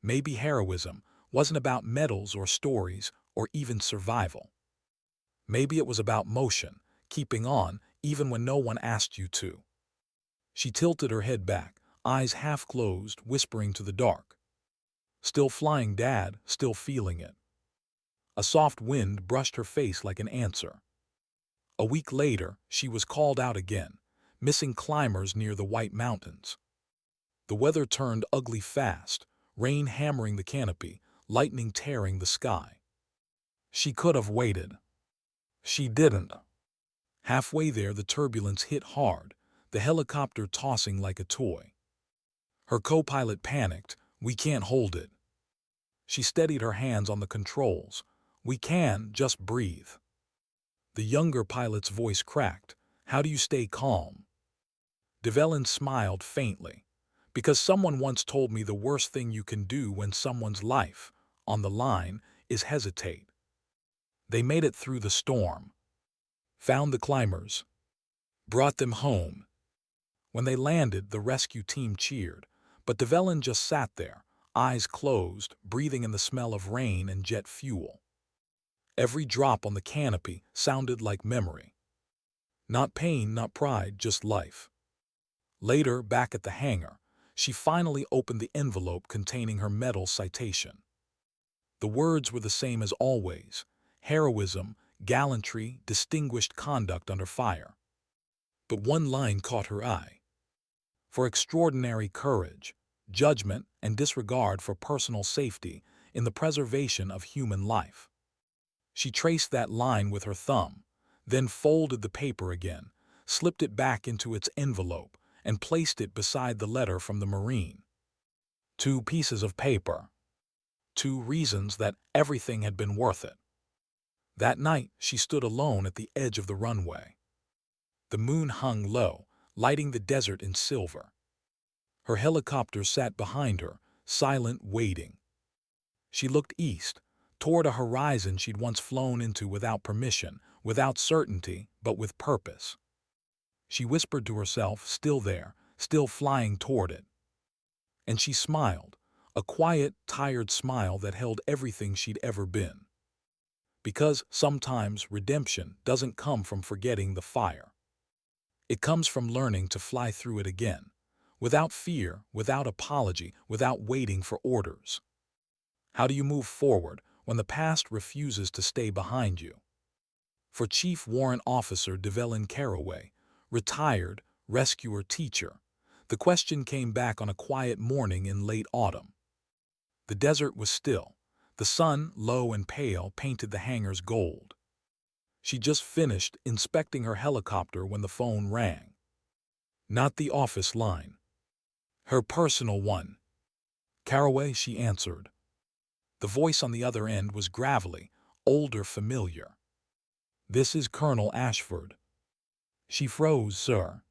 Maybe heroism wasn't about medals or stories or even survival. Maybe it was about motion, keeping on even when no one asked you to. She tilted her head back, eyes half closed, whispering to the dark. "Still flying, Dad, still feeling it." A soft wind brushed her face like an answer. A week later, she was called out again, missing climbers near the White Mountains. The weather turned ugly fast, rain hammering the canopy, lightning tearing the sky. She could have waited. She didn't. Halfway there, the turbulence hit hard, the helicopter tossing like a toy. Her co-pilot panicked. "We can't hold it." She steadied her hands on the controls. "We can, just breathe." The younger pilot's voice cracked. "How do you stay calm?" Develin smiled faintly. Because someone once told me the worst thing you can do when someone's life, on the line, is hesitate. They made it through the storm, found the climbers, brought them home. When they landed, the rescue team cheered, but Develin just sat there, eyes closed, breathing in the smell of rain and jet fuel. Every drop on the canopy sounded like memory. Not pain, not pride, just life. Later, back at the hangar, she finally opened the envelope containing her medal citation. The words were the same as always: heroism, gallantry, distinguished conduct under fire. But one line caught her eye. For extraordinary courage, judgment, and disregard for personal safety in the preservation of human life. She traced that line with her thumb, then folded the paper again, slipped it back into its envelope, and placed it beside the letter from the Marine. 2 pieces of paper. 2 reasons that everything had been worth it. That night, she stood alone at the edge of the runway. The moon hung low, lighting the desert in silver. Her helicopter sat behind her, silent, waiting. She looked east, toward a horizon she'd once flown into without permission, without certainty, but with purpose. She whispered to herself, still there, still flying toward it. And she smiled, a quiet, tired smile that held everything she'd ever been. Because sometimes redemption doesn't come from forgetting the fire. It comes from learning to fly through it again, without fear, without apology, without waiting for orders. How do you move forward when the past refuses to stay behind you? For Chief Warrant Officer Develin Caraway, retired, rescuer teacher, the question came back on a quiet morning in late autumn. The desert was still. The sun, low and pale, painted the hangars gold. She just finished inspecting her helicopter when the phone rang. Not the office line. Her personal one. "Caraway," she answered. The voice on the other end was gravelly, older, familiar. "This is Colonel Ashford." She froze. "Sir."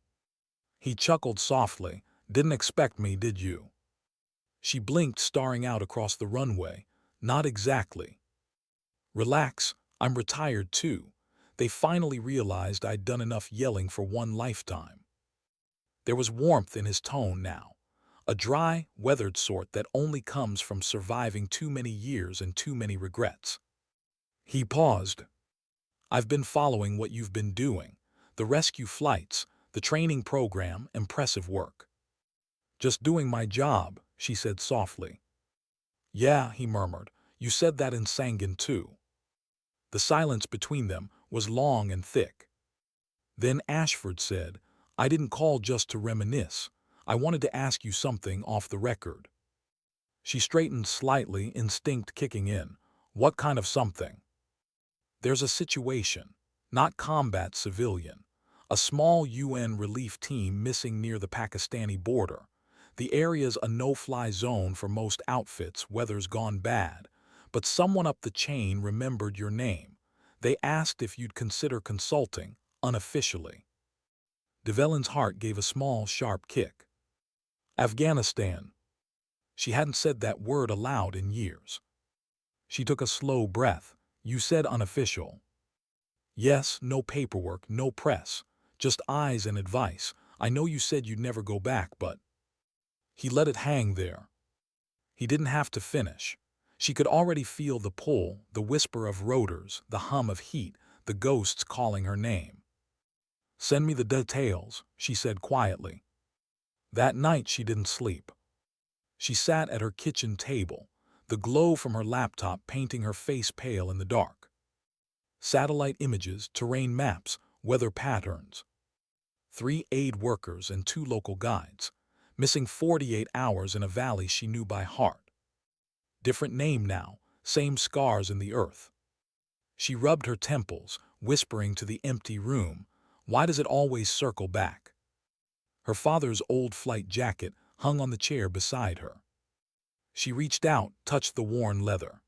He chuckled softly. "Didn't expect me, did you?" She blinked, staring out across the runway. "Not exactly." "Relax, I'm retired too. They finally realized I'd done enough yelling for one lifetime." There was warmth in his tone now, a dry, weathered sort that only comes from surviving too many years and too many regrets. He paused. "I've been following what you've been doing, the rescue flights, the training program, impressive work." "Just doing my job," she said softly. "Yeah," he murmured, "you said that in Sangan too." The silence between them was long and thick. Then Ashford said, "I didn't call just to reminisce. I wanted to ask you something off the record." She straightened slightly, instinct kicking in. "What kind of something?" "There's a situation, not combat, civilian. A small UN relief team missing near the Pakistani border. The area's a no-fly zone for most outfits, weather's gone bad. But someone up the chain remembered your name. They asked if you'd consider consulting, unofficially." Develin's heart gave a small, sharp kick. "Afghanistan." She hadn't said that word aloud in years. She took a slow breath. "You said unofficial." "Yes, no paperwork, no press. Just eyes and advice. I know you said you'd never go back, but—" He let it hang there. He didn't have to finish. She could already feel the pull, the whisper of rotors, the hum of heat, the ghosts calling her name. "Send me the details," she said quietly. That night she didn't sleep. She sat at her kitchen table, the glow from her laptop painting her face pale in the dark. Satellite images, terrain maps, weather patterns. 3 aid workers and 2 local guides, missing 48 hours in a valley she knew by heart. Different name now, same scars in the earth. She rubbed her temples, whispering to the empty room, "Why does it always circle back?" Her father's old flight jacket hung on the chair beside her. She reached out, touched the worn leather.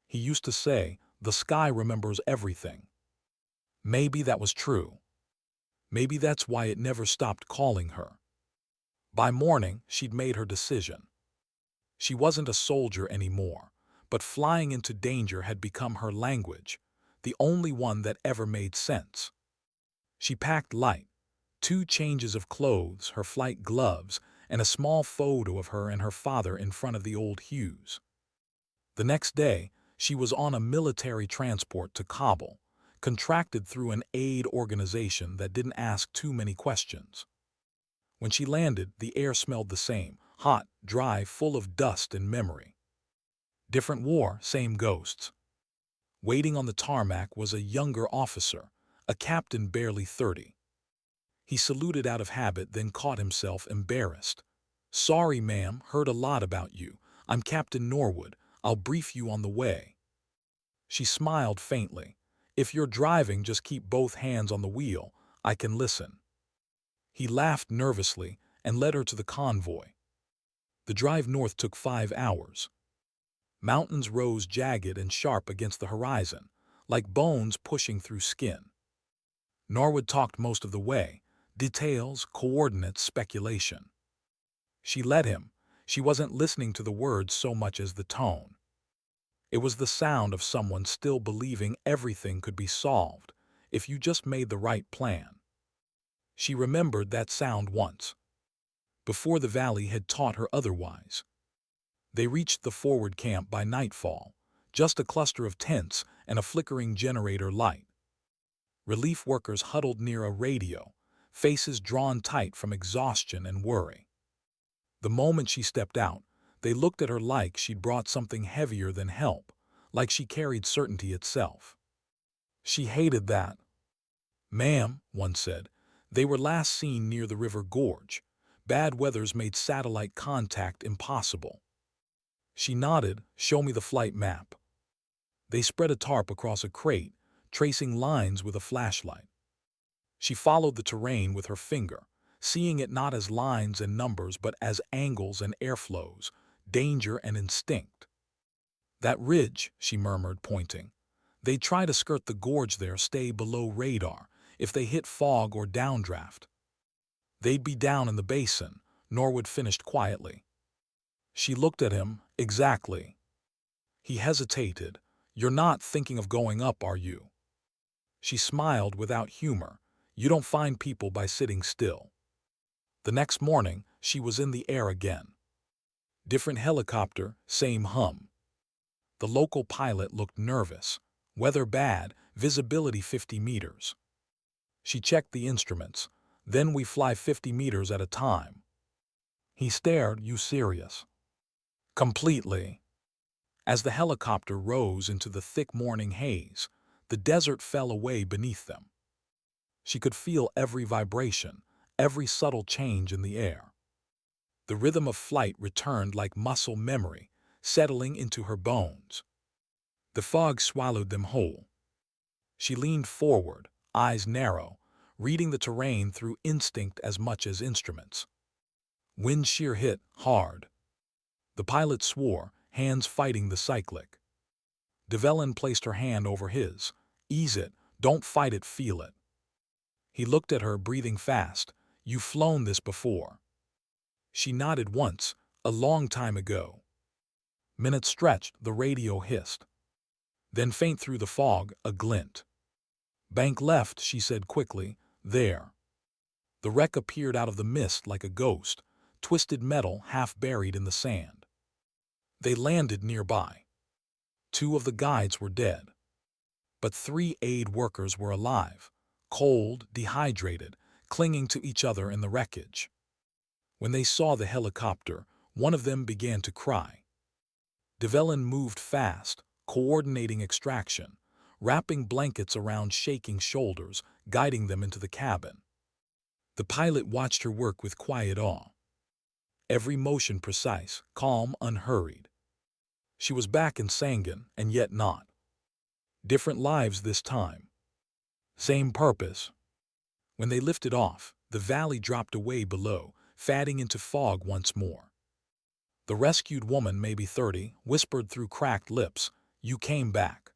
He used to say, "The sky remembers everything." Maybe that was true. Maybe that's why it never stopped calling her. By morning, she'd made her decision. She wasn't a soldier anymore, but flying into danger had become her language, the only one that ever made sense. She packed light, 2 changes of clothes, her flight gloves, and a small photo of her and her father in front of the old Hughes. The next day, she was on a military transport to Kabul, contracted through an aid organization that didn't ask too many questions. When she landed, the air smelled the same, hot, dry, full of dust and memory. Different war, same ghosts. Waiting on the tarmac was a younger officer, a captain barely 30. He saluted out of habit, then caught himself embarrassed. "Sorry, ma'am, heard a lot about you. I'm Captain Norwood. I'll brief you on the way." She smiled faintly. "If you're driving, just keep both hands on the wheel. I can listen." He laughed nervously and led her to the convoy. The drive north took 5 hours. Mountains rose jagged and sharp against the horizon, like bones pushing through skin. Norwood talked most of the way, details, coordinates, speculation. She let him. She wasn't listening to the words so much as the tone. It was the sound of someone still believing everything could be solved if you just made the right plan. She remembered that sound once, before the valley had taught her otherwise. They reached the forward camp by nightfall, just a cluster of tents and a flickering generator light. Relief workers huddled near a radio, faces drawn tight from exhaustion and worry. The moment she stepped out, they looked at her like she'd brought something heavier than help, like she carried certainty itself. She hated that. "Ma'am," one said, "they were last seen near the river gorge. Bad weather's made satellite contact impossible." She nodded. "Show me the flight map." They spread a tarp across a crate, tracing lines with a flashlight. She followed the terrain with her finger, seeing it not as lines and numbers but as angles and airflows, danger and instinct. "That ridge," she murmured, pointing. "They'd try to skirt the gorge there, stay below radar. If they hit fog or downdraft, they'd be down in the basin," Norwood finished quietly. She looked at him. "Exactly." He hesitated. "You're not thinking of going up, are you?" She smiled without humor. "You don't find people by sitting still." The next morning, she was in the air again. Different helicopter, same hum. The local pilot looked nervous. Weather bad, visibility 50 meters. She checked the instruments. "Then we fly 50 meters at a time." He stared. "You serious?" "Completely." As the helicopter rose into the thick morning haze, the desert fell away beneath them. She could feel every vibration, every subtle change in the air. The rhythm of flight returned like muscle memory, settling into her bones. The fog swallowed them whole. She leaned forward, eyes narrow, reading the terrain through instinct as much as instruments. Wind shear hit hard. The pilot swore, hands fighting the cyclic. Develin placed her hand over his. "Ease it, don't fight it, feel it." He looked at her, breathing fast. "You've flown this before." She nodded once, "A long time ago." Minutes stretched, the radio hissed. Then faint through the fog, a glint. "Bank left," she said quickly. "There." The wreck appeared out of the mist like a ghost, twisted metal half buried in the sand. They landed nearby. 2 of the guides were dead, but 3 aid workers were alive, cold, dehydrated, clinging to each other in the wreckage. When they saw the helicopter, one of them began to cry. Develin moved fast, coordinating extraction, wrapping blankets around shaking shoulders, guiding them into the cabin. The pilot watched her work with quiet awe. Every motion precise, calm, unhurried. She was back in Sangan, and yet not. Different lives this time. Same purpose. When they lifted off, the valley dropped away below, fading into fog once more. The rescued woman, maybe 30, whispered through cracked lips, "You came back."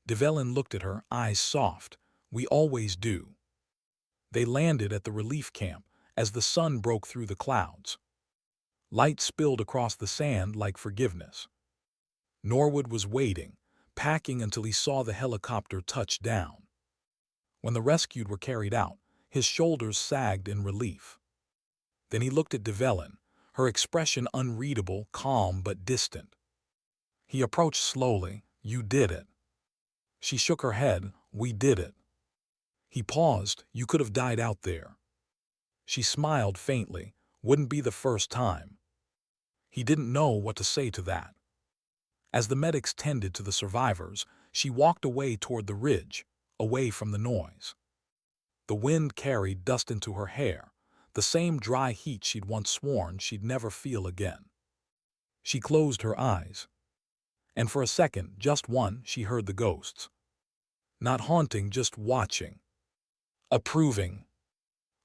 Develin looked at her, eyes soft. "We always do." They landed at the relief camp as the sun broke through the clouds. Light spilled across the sand like forgiveness. Norwood was waiting, packing until he saw the helicopter touch down. When the rescued were carried out, his shoulders sagged in relief. Then he looked at Develin, her expression unreadable, calm but distant. He approached slowly. "You did it." She shook her head. "We did it." He paused. "You could have died out there." She smiled faintly. "Wouldn't be the first time." He didn't know what to say to that. As the medics tended to the survivors, she walked away toward the ridge, away from the noise. The wind carried dust into her hair, the same dry heat she'd once sworn she'd never feel again. She closed her eyes. And for a second, just one, she heard the ghosts. Not haunting, just watching. Approving.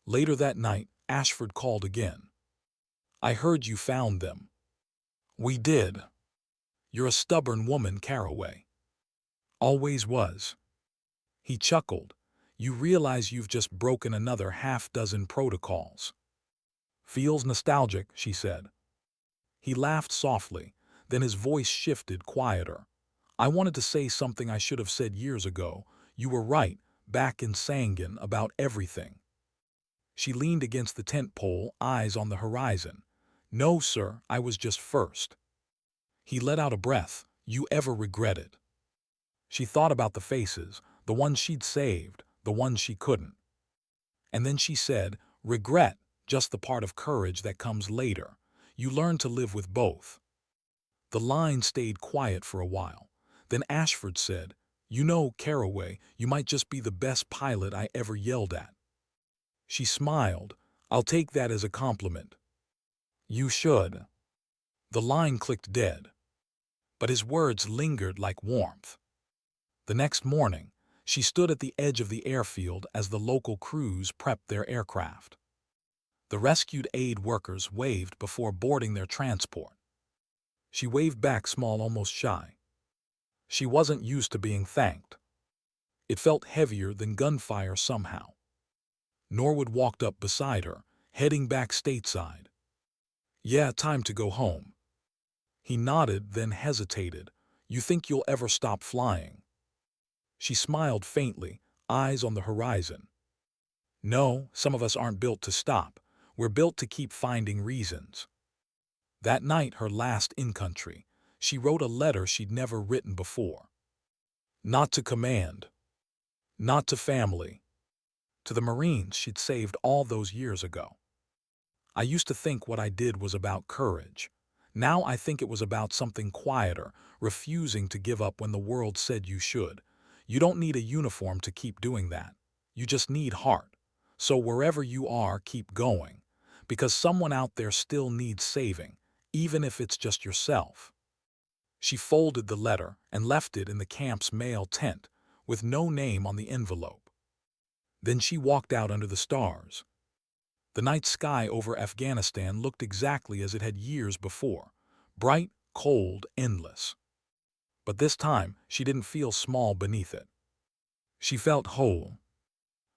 Later that night, Ashford called again. "I heard you found them." "We did." "You're a stubborn woman, Caraway." "Always was." He chuckled. "You realize you've just broken another half-dozen protocols." "Feels nostalgic," she said. He laughed softly, then his voice shifted quieter. "I wanted to say something I should have said years ago. You were right, back in Sangan, about everything." She leaned against the tent pole, eyes on the horizon. "No, sir, I was just first." He let out a breath. "You ever regret it?" She thought about the faces, the ones she'd saved, the ones she couldn't. And then she said, "Regret, just the part of courage that comes later. You learn to live with both." The line stayed quiet for a while. Then Ashford said, "You know, Caraway, you might just be the best pilot I ever yelled at." She smiled. "I'll take that as a compliment." "You should." The line clicked dead. But his words lingered like warmth. The next morning, she stood at the edge of the airfield as the local crews prepped their aircraft. The rescued aid workers waved before boarding their transport. She waved back small, almost shy. She wasn't used to being thanked. It felt heavier than gunfire somehow. Norwood walked up beside her, heading back stateside. "Yeah, time to go home." He nodded, then hesitated. "You think you'll ever stop flying?" She smiled faintly, eyes on the horizon. "No, some of us aren't built to stop. We're built to keep finding reasons." That night, her last in-country, she wrote a letter she'd never written before. Not to command. Not to family. To the Marines she'd saved all those years ago. "I used to think what I did was about courage. Now I think it was about something quieter, refusing to give up when the world said you should. You don't need a uniform to keep doing that. You just need heart. So wherever you are, keep going. Because someone out there still needs saving, even if it's just yourself." She folded the letter and left it in the camp's mail tent, with no name on the envelope. Then she walked out under the stars. The night sky over Afghanistan looked exactly as it had years before, bright, cold, endless. But this time, she didn't feel small beneath it. She felt whole.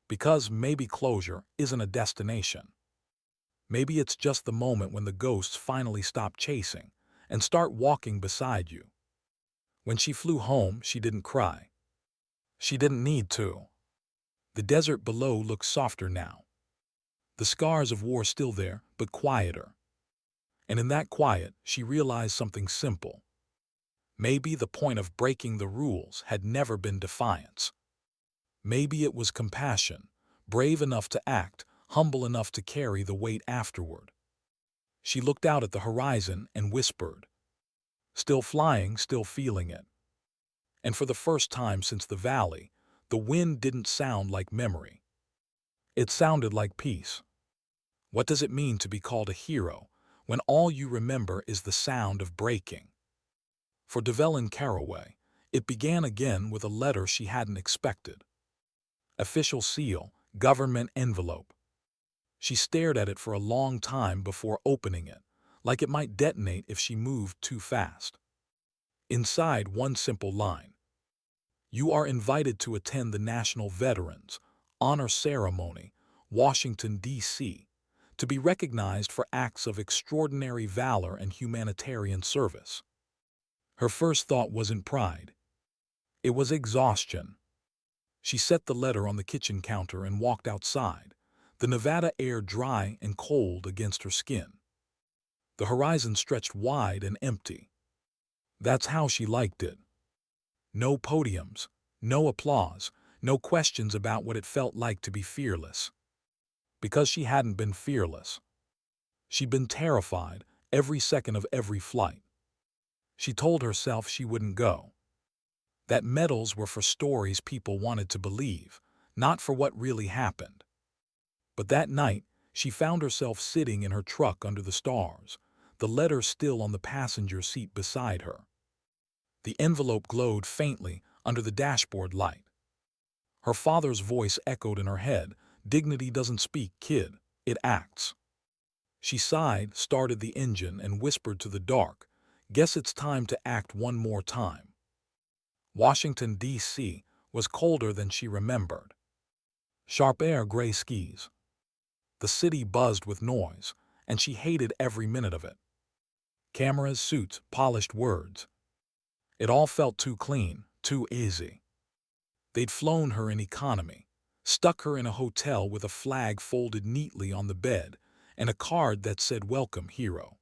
Because maybe closure isn't a destination. Maybe it's just the moment when the ghosts finally stop chasing and start walking beside you. When she flew home, she didn't cry. She didn't need to. The desert below looked softer now. The scars of war still there, but quieter. And in that quiet, she realized something simple. Maybe the point of breaking the rules had never been defiance. Maybe it was compassion, brave enough to act, humble enough to carry the weight afterward. She looked out at the horizon and whispered, "Still flying, still feeling it." And for the first time since the valley, the wind didn't sound like memory. It sounded like peace. What does it mean to be called a hero when all you remember is the sound of breaking? For Develin Caraway, it began again with a letter she hadn't expected. Official seal, government envelope. She stared at it for a long time before opening it, like it might detonate if she moved too fast. Inside, one simple line. "You are invited to attend the National Veterans Honor Ceremony Washington, D.C., to be recognized for acts of extraordinary valor and humanitarian service. Her first thought wasn't pride. It was exhaustion. She set the letter on the kitchen counter and walked outside, the Nevada air dry and cold against her skin. The horizon stretched wide and empty. That's how she liked it. No podiums, no applause, no questions about what it felt like to be fearless. Because she hadn't been fearless. She'd been terrified every second of every flight. She told herself she wouldn't go. That medals were for stories people wanted to believe, not for what really happened. But that night, she found herself sitting in her truck under the stars, the letter still on the passenger seat beside her. The envelope glowed faintly under the dashboard light. Her father's voice echoed in her head, "Dignity doesn't speak, kid, it acts." She sighed, started the engine, and whispered to the dark, "Guess it's time to act one more time." Washington, D.C. was colder than she remembered. Sharp air, gray skies. The city buzzed with noise, and she hated every minute of it. Cameras, suits, polished words. It all felt too clean, too easy. They'd flown her in economy, stuck her in a hotel with a flag folded neatly on the bed and a card that said, "Welcome, hero."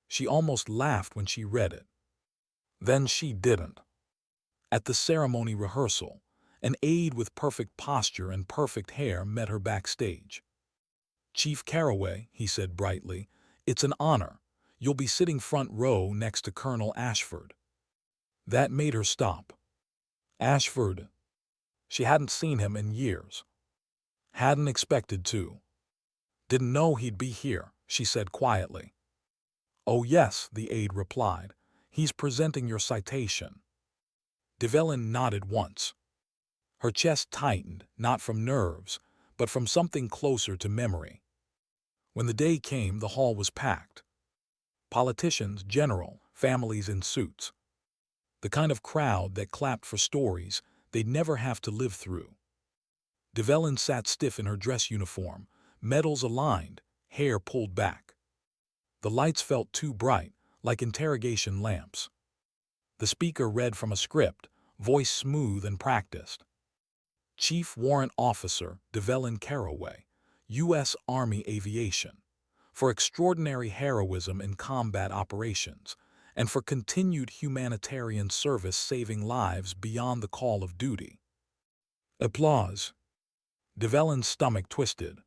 She almost laughed when she read it. Then she didn't. At the ceremony rehearsal, an aide with perfect posture and perfect hair met her backstage. "Chief Carraway," he said brightly, "it's an honor. You'll be sitting front row next to Colonel Ashford." That made her stop. Ashford. She hadn't seen him in years. Hadn't expected to. "Didn't know he'd be here," she said quietly. "Oh yes," the aide replied. "He's presenting your citation." Develin nodded once. Her chest tightened, not from nerves, but from something closer to memory. When the day came, the hall was packed. Politicians, general, families in suits. The kind of crowd that clapped for stories they'd never have to live through. Develin sat stiff in her dress uniform, medals aligned, hair pulled back. The lights felt too bright, like interrogation lamps. The speaker read from a script, voice smooth and practiced. "Chief Warrant Officer Develin Carraway, U.S. Army Aviation, for extraordinary heroism in combat operations, and for continued humanitarian service saving lives beyond the call of duty." Applause. Develin's stomach twisted.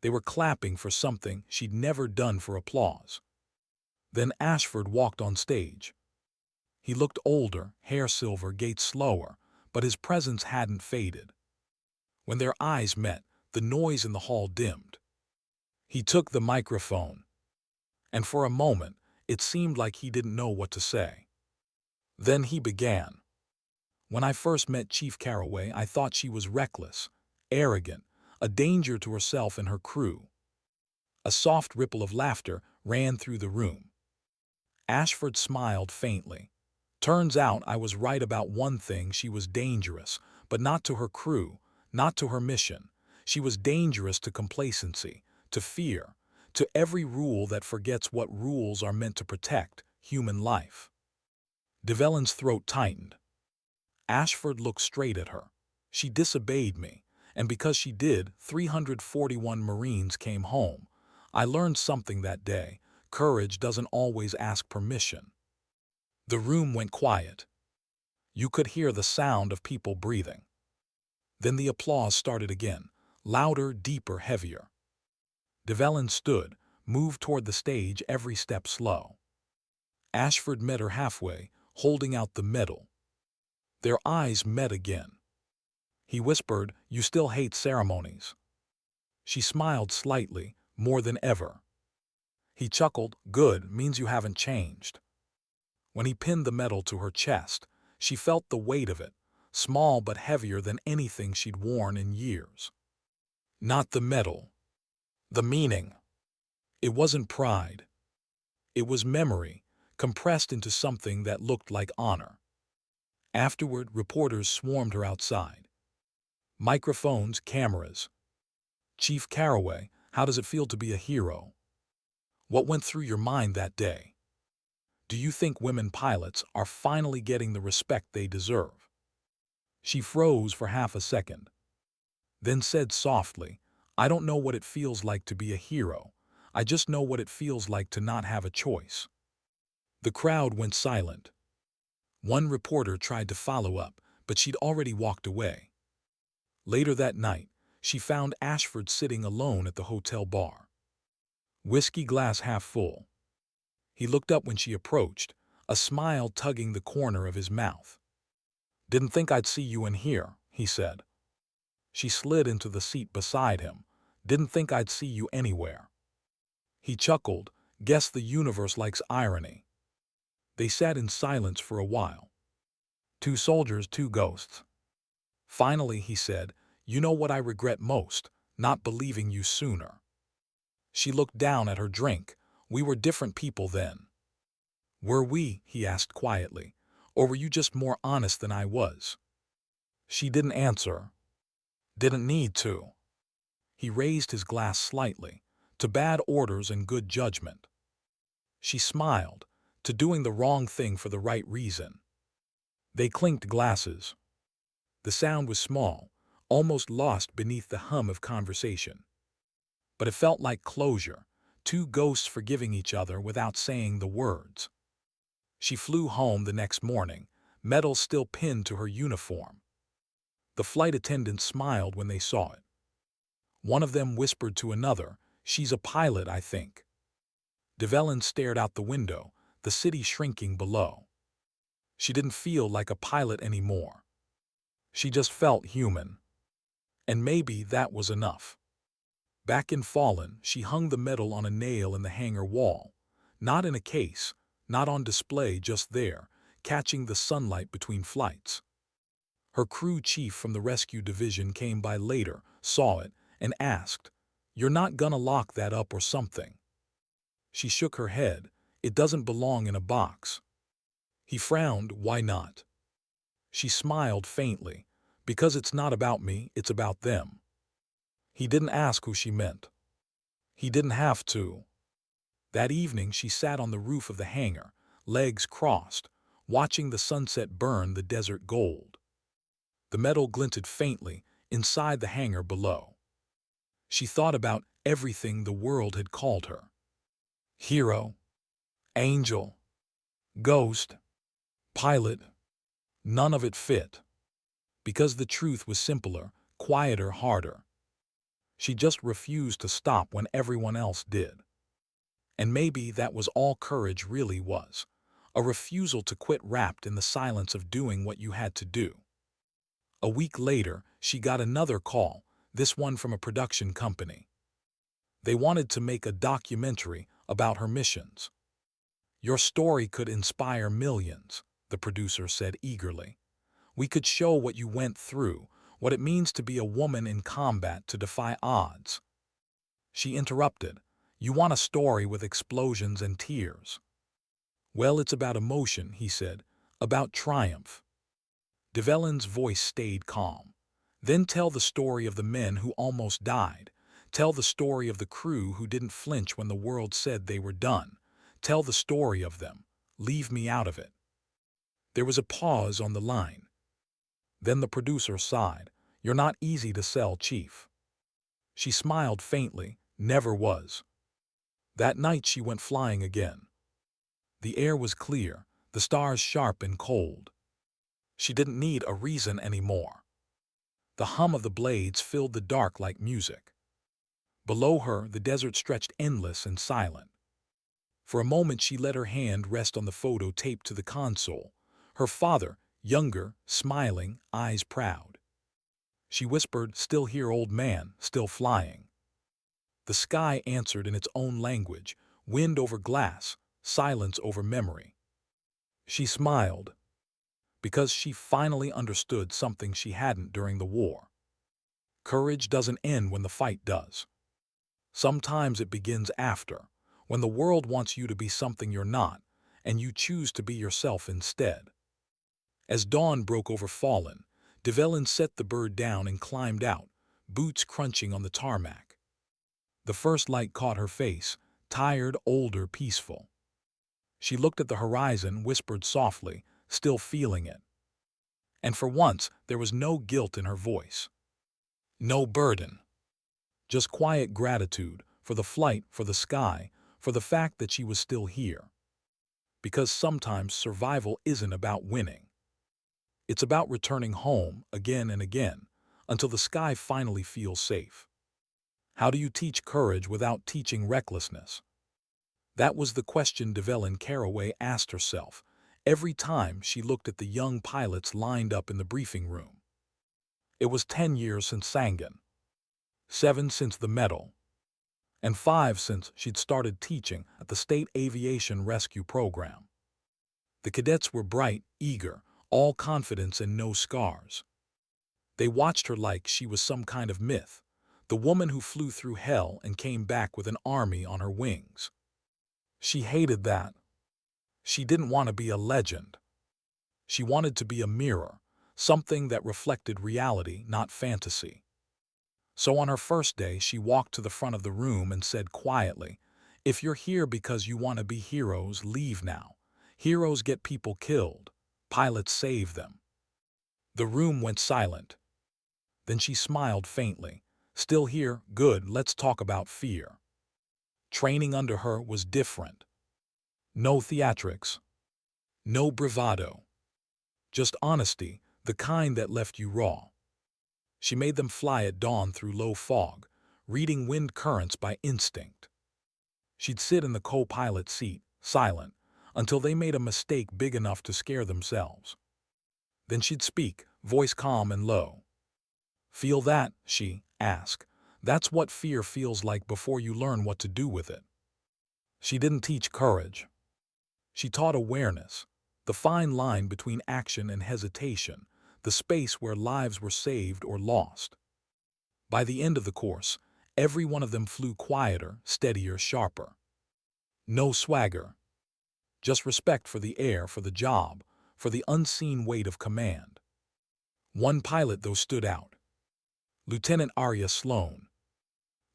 They were clapping for something she'd never done for applause. Then Ashford walked on stage. He looked older, hair silver, gait slower, but his presence hadn't faded. When their eyes met, the noise in the hall dimmed. He took the microphone, and for a moment, it seemed like he didn't know what to say. Then he began. "When I first met Chief Carraway, I thought she was reckless, arrogant, a danger to herself and her crew." A soft ripple of laughter ran through the room. Ashford smiled faintly. "Turns out I was right about one thing: she was dangerous, but not to her crew, not to her mission. She was dangerous to complacency, to fear, to every rule that forgets what rules are meant to protect: human life." Develin's throat tightened. Ashford looked straight at her. "She disobeyed me, and because she did, 341 Marines came home. I learned something that day: courage doesn't always ask permission." The room went quiet. You could hear the sound of people breathing. Then the applause started again, louder, deeper, heavier. Develin stood, moved toward the stage, every step slow. Ashford met her halfway, holding out the medal. Their eyes met again. He whispered, "You still hate ceremonies." She smiled slightly, more than ever. He chuckled, "Good, means you haven't changed." When he pinned the medal to her chest, she felt the weight of it, small but heavier than anything she'd worn in years. Not the medal. The meaning. It wasn't pride. It was memory, compressed into something that looked like honor. Afterward, reporters swarmed her outside. Microphones, cameras. Chief Caraway, how does it feel to be a hero? What went through your mind that day? Do you think women pilots are finally getting the respect they deserve? She froze for half a second, then said softly, I don't know what it feels like to be a hero. I just know what it feels like to not have a choice. The crowd went silent. One reporter tried to follow up, but she'd already walked away. Later that night, she found Ashford sitting alone at the hotel bar. Whiskey glass half full. He looked up when she approached, a smile tugging the corner of his mouth. Didn't think I'd see you in here, he said. She slid into the seat beside him. Didn't think I'd see you anywhere. He chuckled, guess the universe likes irony. They sat in silence for a while. Two soldiers, two ghosts. Finally, he said, you know what I regret most, not believing you sooner. She looked down at her drink. We were different people then. Were we, he asked quietly, or were you just more honest than I was? She didn't answer. Didn't need to. He raised his glass slightly, to bad orders and good judgment. She smiled, to doing the wrong thing for the right reason. They clinked glasses. The sound was small, almost lost beneath the hum of conversation. But it felt like closure, two ghosts forgiving each other without saying the words. She flew home the next morning, medal still pinned to her uniform. The flight attendants smiled when they saw it. One of them whispered to another, she's a pilot, I think. Develin stared out the window, the city shrinking below. She didn't feel like a pilot anymore. She just felt human. And maybe that was enough. Back in Fallen, she hung the medal on a nail in the hangar wall. Not in a case, not on display, just there, catching the sunlight between flights. Her crew chief from the rescue division came by later, saw it, and asked, you're not gonna lock that up or something? She shook her head. It doesn't belong in a box. He frowned. Why not? She smiled faintly. Because it's not about me, it's about them. He didn't ask who she meant. He didn't have to. That evening she sat on the roof of the hangar, legs crossed, watching the sunset burn the desert gold. The metal glinted faintly inside the hangar below. She thought about everything the world had called her. Hero, angel, ghost, pilot. None of it fit. Because the truth was simpler, quieter, harder. She just refused to stop when everyone else did. And maybe that was all courage really was. A refusal to quit wrapped in the silence of doing what you had to do. A week later, she got another call, this one from a production company. They wanted to make a documentary about her missions. Your story could inspire millions, the producer said eagerly. We could show what you went through, what it means to be a woman in combat to defy odds. She interrupted. You want a story with explosions and tears? Well, it's about emotion, he said, about triumph. Develin's voice stayed calm. Then tell the story of the men who almost died. Tell the story of the crew who didn't flinch when the world said they were done. Tell the story of them. Leave me out of it. There was a pause on the line. Then the producer sighed. You're not easy to sell, Chief. She smiled faintly. Never was. That night she went flying again. The air was clear, the stars sharp and cold. She didn't need a reason anymore. The hum of the blades filled the dark like music. Below her, the desert stretched endless and silent. For a moment she let her hand rest on the photo taped to the console. Her father, younger, smiling, eyes proud. She whispered, still here, old man, still flying. The sky answered in its own language, wind over glass, silence over memory. She smiled, because she finally understood something she hadn't during the war. Courage doesn't end when the fight does. Sometimes it begins after, when the world wants you to be something you're not, and you choose to be yourself instead. As dawn broke over Fallen, Develin set the bird down and climbed out, boots crunching on the tarmac. The first light caught her face, tired, older, peaceful. She looked at the horizon, whispered softly, still feeling it. And for once, there was no guilt in her voice. No burden. Just quiet gratitude for the flight, for the sky, for the fact that she was still here. Because sometimes survival isn't about winning. It's about returning home again and again until the sky finally feels safe. How do you teach courage without teaching recklessness? That was the question Develin Caraway asked herself every time she looked at the young pilots lined up in the briefing room. It was 10 years since Sangan, 7 since the medal, and 5 since she'd started teaching at the State Aviation Rescue Program. The cadets were bright, eager, all confidence and no scars. They watched her like she was some kind of myth, the woman who flew through hell and came back with an army on her wings. She hated that. She didn't want to be a legend. She wanted to be a mirror, something that reflected reality, not fantasy. So on her first day, she walked to the front of the room and said quietly, "If you're here because you want to be heroes, leave now. Heroes get people killed. Pilots save them." The room went silent. Then she smiled faintly. "Still here? Good, let's talk about fear." Training under her was different. No theatrics. No bravado. Just honesty, the kind that left you raw. She made them fly at dawn through low fog, reading wind currents by instinct. She'd sit in the co-pilot seat, silent, until they made a mistake big enough to scare themselves. Then she'd speak, voice calm and low. "Feel that?" she asked. "That's what fear feels like before you learn what to do with it." She didn't teach courage. She taught awareness, the fine line between action and hesitation, the space where lives were saved or lost. By the end of the course, every one of them flew quieter, steadier, sharper. No swagger. Just respect for the air, for the job, for the unseen weight of command. One pilot, though, stood out. Lieutenant Aria Sloan.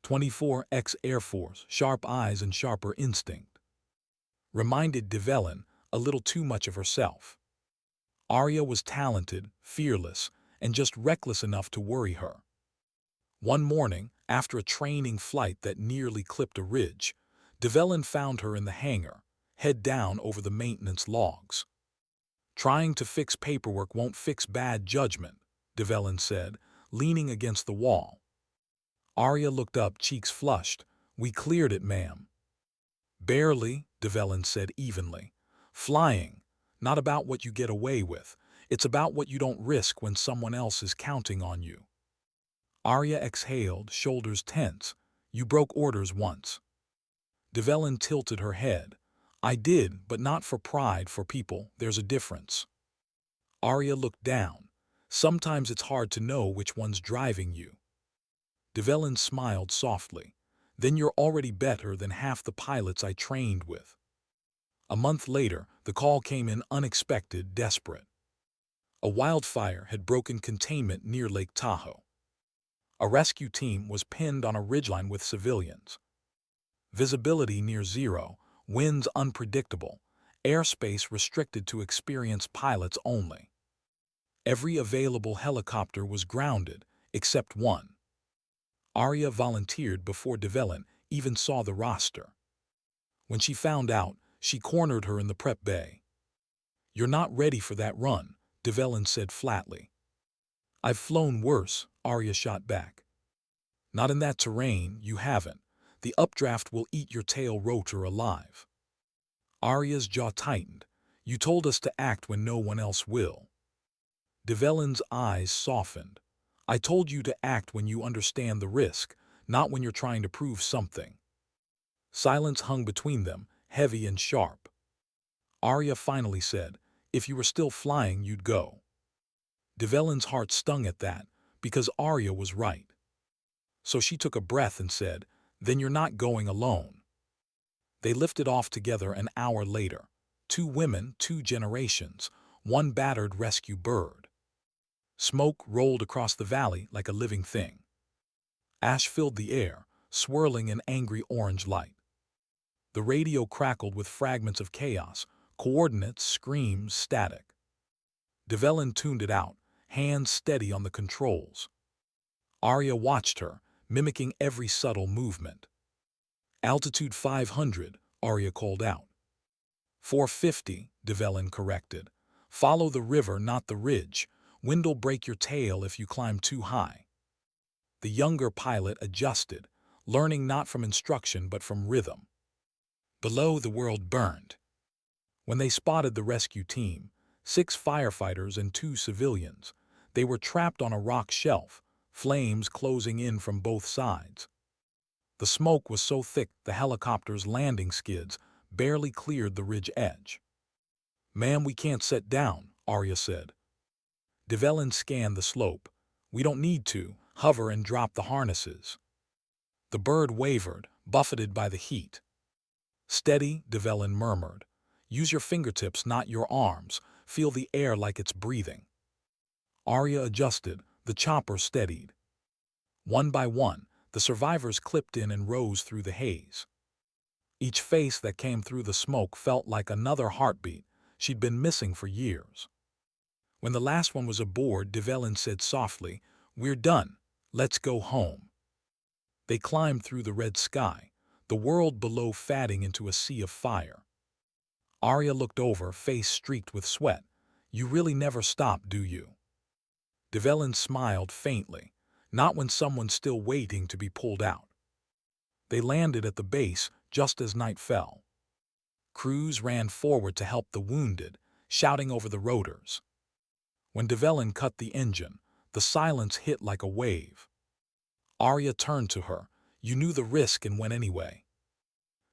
24, ex-Air Force, sharp eyes and sharper instinct. Reminded Develin a little too much of herself. Aria was talented, fearless, and just reckless enough to worry her. One morning, after a training flight that nearly clipped a ridge, Develin found her in the hangar, head down over the maintenance logs. "Trying to fix paperwork won't fix bad judgment," Develin said, leaning against the wall. Aria looked up, cheeks flushed. "We cleared it, ma'am." "Barely," Develin said evenly. "Flying, not about what you get away with. It's about what you don't risk when someone else is counting on you." Aria exhaled, shoulders tense. "You broke orders once." Develin tilted her head. "I did, but not for pride, for people. There's a difference." Aria looked down. "Sometimes it's hard to know which one's driving you." Develin smiled softly. "Then you're already better than half the pilots I trained with." A month later, the call came in unexpected, desperate. A wildfire had broken containment near Lake Tahoe. A rescue team was pinned on a ridgeline with civilians. Visibility near zero, winds unpredictable, airspace restricted to experienced pilots only. Every available helicopter was grounded, except one. Aria volunteered before Develin even saw the roster. When she found out, she cornered her in the prep bay. "You're not ready for that run," Develin said flatly. "I've flown worse," Aria shot back. "Not in that terrain, you haven't. The updraft will eat your tail rotor alive." Aria's jaw tightened. "You told us to act when no one else will." Develin's eyes softened. "I told you to act when you understand the risk, not when you're trying to prove something." Silence hung between them, heavy and sharp. Aria finally said, "If you were still flying, you'd go." Develin's heart stung at that, because Aria was right. So she took a breath and said, "Then you're not going alone." They lifted off together an hour later. 2 women, 2 generations, 1 battered rescue bird. Smoke rolled across the valley like a living thing. Ash filled the air, swirling in angry orange light. The radio crackled with fragments of chaos, coordinates, screams, static. Develin tuned it out, hands steady on the controls. Aria watched her, mimicking every subtle movement. "Altitude 500, Aria called out. 450, Develin corrected. "Follow the river, not the ridge. Wind'll break your tail if you climb too high." The younger pilot adjusted, learning not from instruction but from rhythm. Below, the world burned. When they spotted the rescue team, 6 firefighters and 2 civilians, they were trapped on a rock shelf, flames closing in from both sides. The smoke was so thick the helicopter's landing skids barely cleared the ridge edge. "Ma'am, we can't set down," Aria said. Develin scanned the slope. "We don't need to. Hover and drop the harnesses." The bird wavered, buffeted by the heat. "Steady," Develin murmured. "Use your fingertips, not your arms. Feel the air like it's breathing." Aria adjusted. The chopper steadied. One by one, the survivors clipped in and rose through the haze. Each face that came through the smoke felt like another heartbeat she'd been missing for years. When the last one was aboard, Develin said softly, "We're done. Let's go home." They climbed through the red sky, the world below fading into a sea of fire. Aria looked over, face streaked with sweat. "You really never stop, do you?" Develin smiled faintly, not when someone's still waiting to be pulled out. They landed at the base just as night fell. Crews ran forward to help the wounded, shouting over the rotors. When Develin cut the engine, the silence hit like a wave. Aria turned to her. "You knew the risk and went anyway."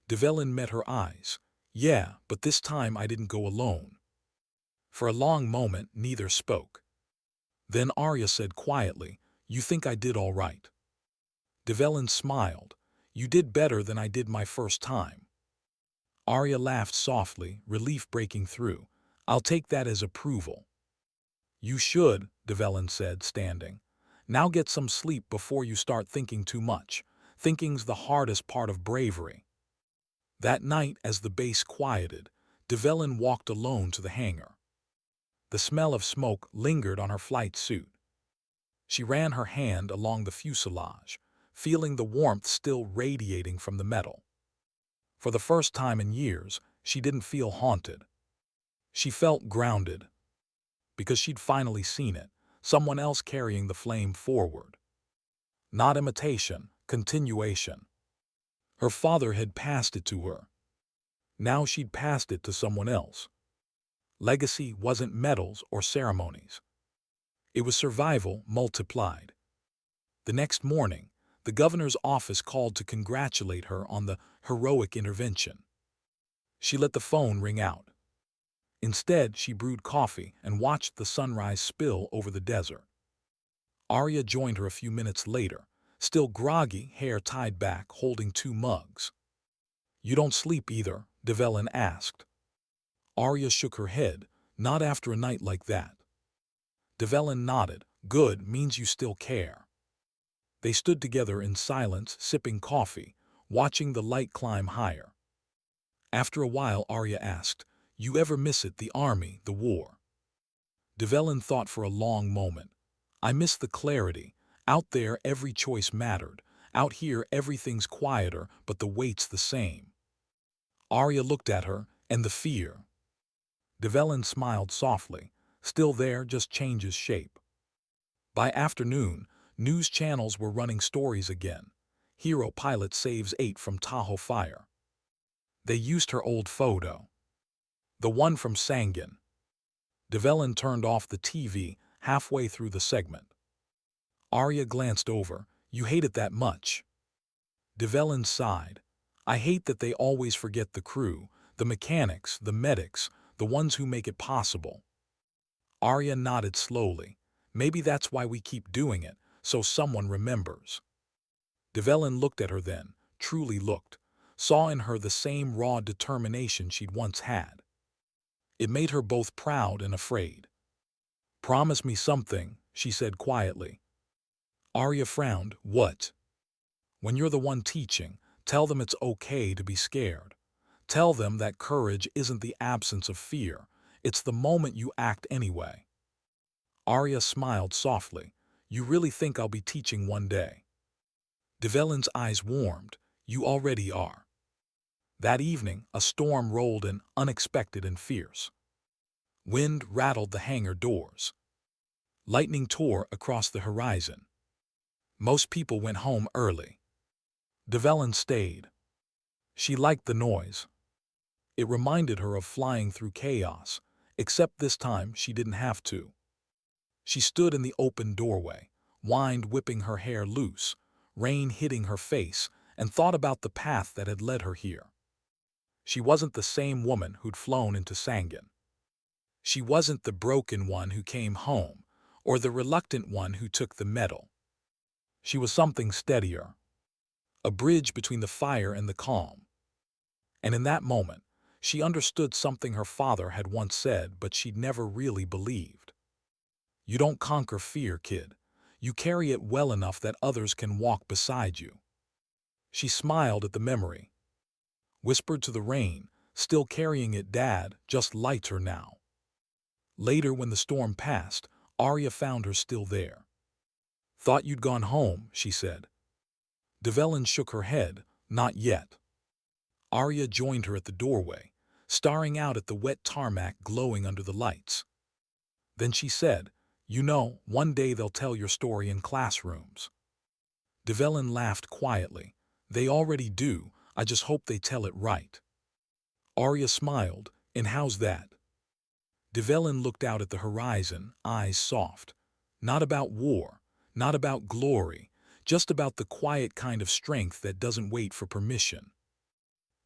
Develin met her eyes. "Yeah, but this time I didn't go alone." For a long moment, neither spoke. Then Aria said quietly, "You think I did all right?" Develin smiled. "You did better than I did my first time." Aria laughed softly, relief breaking through. "I'll take that as approval." "You should," Develin said, standing. "Now get some sleep before you start thinking too much. Thinking's the hardest part of bravery." That night, as the base quieted, Develin walked alone to the hangar. The smell of smoke lingered on her flight suit. She ran her hand along the fuselage, feeling the warmth still radiating from the metal. For the first time in years, she didn't feel haunted. She felt grounded, because she'd finally seen it, someone else carrying the flame forward. Not imitation, continuation. Her father had passed it to her. Now she'd passed it to someone else. Legacy wasn't medals or ceremonies. It was survival multiplied. The next morning, the governor's office called to congratulate her on the heroic intervention. She let the phone ring out. Instead, she brewed coffee and watched the sunrise spill over the desert. Aria joined her a few minutes later, still groggy, hair tied back, holding 2 mugs. "You don't sleep either?" Develin asked. Aria shook her head. "Not after a night like that." Develin nodded. "Good, means you still care." They stood together in silence, sipping coffee, watching the light climb higher. After a while, Aria asked, "You ever miss it, the army, the war?" Develin thought for a long moment. "I miss the clarity. Out there, every choice mattered. Out here, everything's quieter, but the weight's the same." Aria looked at her, and the fear. Develin smiled softly. "Still there, just changes shape." By afternoon, news channels were running stories again. Hero pilot saves 8 from Tahoe fire. They used her old photo. The one from Sangin. Develin turned off the TV halfway through the segment. Aria glanced over. "You hate it that much?" Develin sighed. "I hate that they always forget the crew, the mechanics, the medics, the ones who make it possible." Aria nodded slowly. "Maybe that's why we keep doing it, so someone remembers." Develin looked at her then, truly looked, saw in her the same raw determination she'd once had. It made her both proud and afraid. "Promise me something," she said quietly. Aria frowned. "What?" When you're the one teaching, tell them it's okay to be scared. Tell them that courage isn't the absence of fear, it's the moment you act anyway. Aria smiled softly. You really think I'll be teaching one day? Develin's eyes warmed. You already are. That evening, a storm rolled in, unexpected and fierce. Wind rattled the hangar doors. Lightning tore across the horizon. Most people went home early. Develin stayed. She liked the noise. It reminded her of flying through chaos, except this time she didn't have to. She stood in the open doorway, wind whipping her hair loose, rain hitting her face, and thought about the path that had led her here. She wasn't the same woman who'd flown into Sangan. She wasn't the broken one who came home, or the reluctant one who took the medal. She was something steadier, a bridge between the fire and the calm. And in that moment, she understood something her father had once said but she'd never really believed. You don't conquer fear, kid. You carry it well enough that others can walk beside you. She smiled at the memory, whispered to the rain, still carrying it, Dad, just lighter now. Later, when the storm passed, Aria found her still there. Thought you'd gone home, she said. Develin shook her head, not yet. Aria joined her at the doorway, staring out at the wet tarmac glowing under the lights. Then she said, You know, one day they'll tell your story in classrooms. Develin laughed quietly. They already do, I just hope they tell it right. Aria smiled, and how's that? Develin looked out at the horizon, eyes soft. Not about war, not about glory, just about the quiet kind of strength that doesn't wait for permission.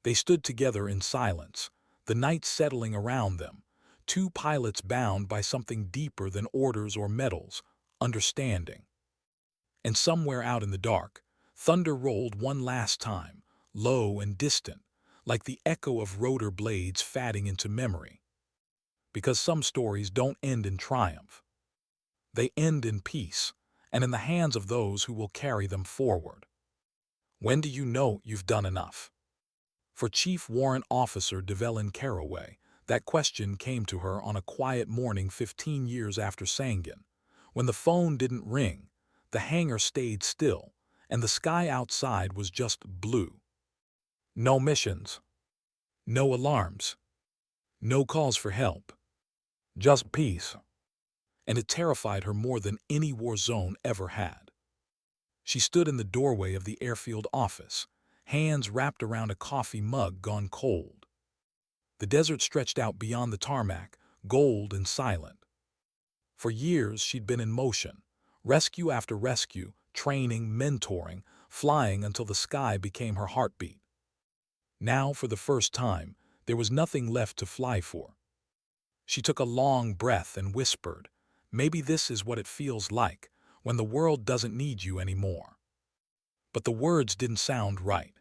They stood together in silence, the night settling around them, two pilots bound by something deeper than orders or medals, understanding. And somewhere out in the dark, thunder rolled one last time, low and distant, like the echo of rotor blades fading into memory. Because some stories don't end in triumph. They end in peace, and in the hands of those who will carry them forward. When do you know you've done enough? For Chief Warrant Officer Develin Caraway, that question came to her on a quiet morning 15 years after Sangan. When the phone didn't ring, the hangar stayed still, and the sky outside was just blue. No missions. No alarms. No calls for help. Just peace. And it terrified her more than any war zone ever had. She stood in the doorway of the airfield office, hands wrapped around a coffee mug gone cold. The desert stretched out beyond the tarmac, gold and silent. For years she'd been in motion, rescue after rescue, training, mentoring, flying until the sky became her heartbeat. Now, for the first time, there was nothing left to fly for. She took a long breath and whispered, Maybe this is what it feels like when the world doesn't need you anymore. But the words didn't sound right.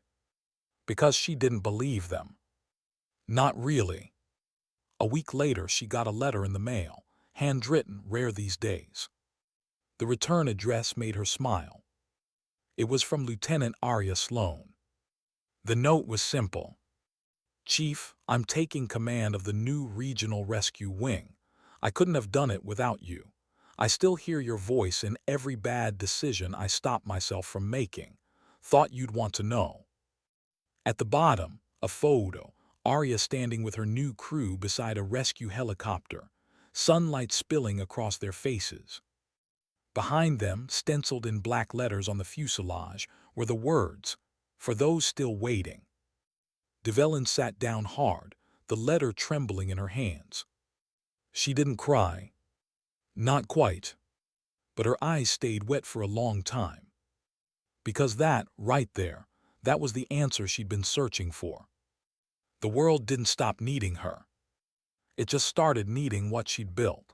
Because she didn't believe them. Not really. A week later, she got a letter in the mail, handwritten, rare these days. The return address made her smile. It was from Lieutenant Aria Sloan. The note was simple. Chief, I'm taking command of the new Regional Rescue Wing. I couldn't have done it without you. I still hear your voice in every bad decision I stop myself from making. Thought you'd want to know. At the bottom, a photo, Aria standing with her new crew beside a rescue helicopter, sunlight spilling across their faces. Behind them, stenciled in black letters on the fuselage, were the words, For those still waiting. Develin sat down hard, the letter trembling in her hands. She didn't cry. Not quite. But her eyes stayed wet for a long time. Because that, right there, that was the answer she'd been searching for. The world didn't stop needing her. It just started needing what she'd built.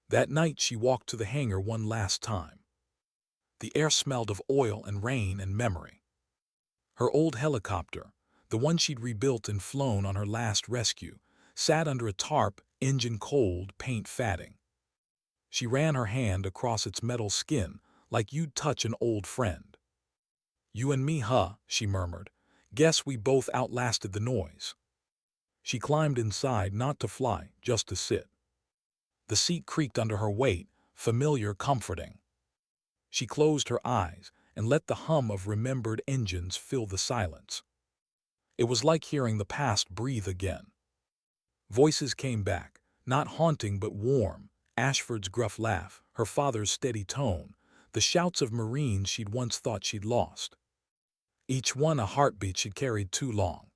That night she walked to the hangar one last time. The air smelled of oil and rain and memory. Her old helicopter, the one she'd rebuilt and flown on her last rescue, sat under a tarp, engine cold, paint fading. She ran her hand across its metal skin like you'd touch an old friend. "You and me, huh?" she murmured. "Guess we both outlasted the noise." She climbed inside, not to fly, just to sit. The seat creaked under her weight, familiar, comforting. She closed her eyes and let the hum of remembered engines fill the silence. It was like hearing the past breathe again. Voices came back, not haunting but warm. Ashford's gruff laugh, her father's steady tone, the shouts of Marines she'd once thought she'd lost. Each one a heartbeat she'd carried too long.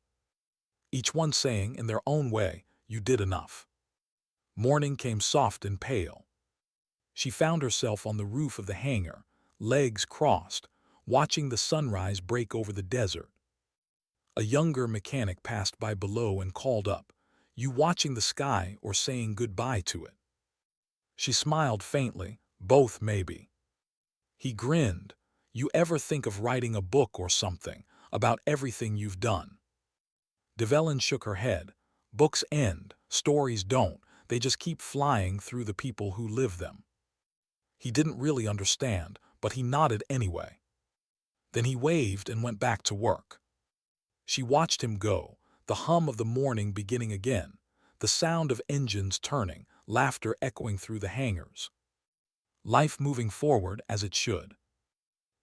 Each one saying, in their own way, "You did enough." Morning came soft and pale. She found herself on the roof of the hangar, legs crossed, watching the sunrise break over the desert. A younger mechanic passed by below and called up, "You watching the sky or saying goodbye to it?" She smiled faintly, "Both maybe." He grinned, "You ever think of writing a book or something, about everything you've done?" Develin shook her head. "Books end, stories don't, they just keep flying through the people who live them." He didn't really understand, but he nodded anyway. Then he waved and went back to work. She watched him go, the hum of the morning beginning again, the sound of engines turning, laughter echoing through the hangars. Life moving forward as it should.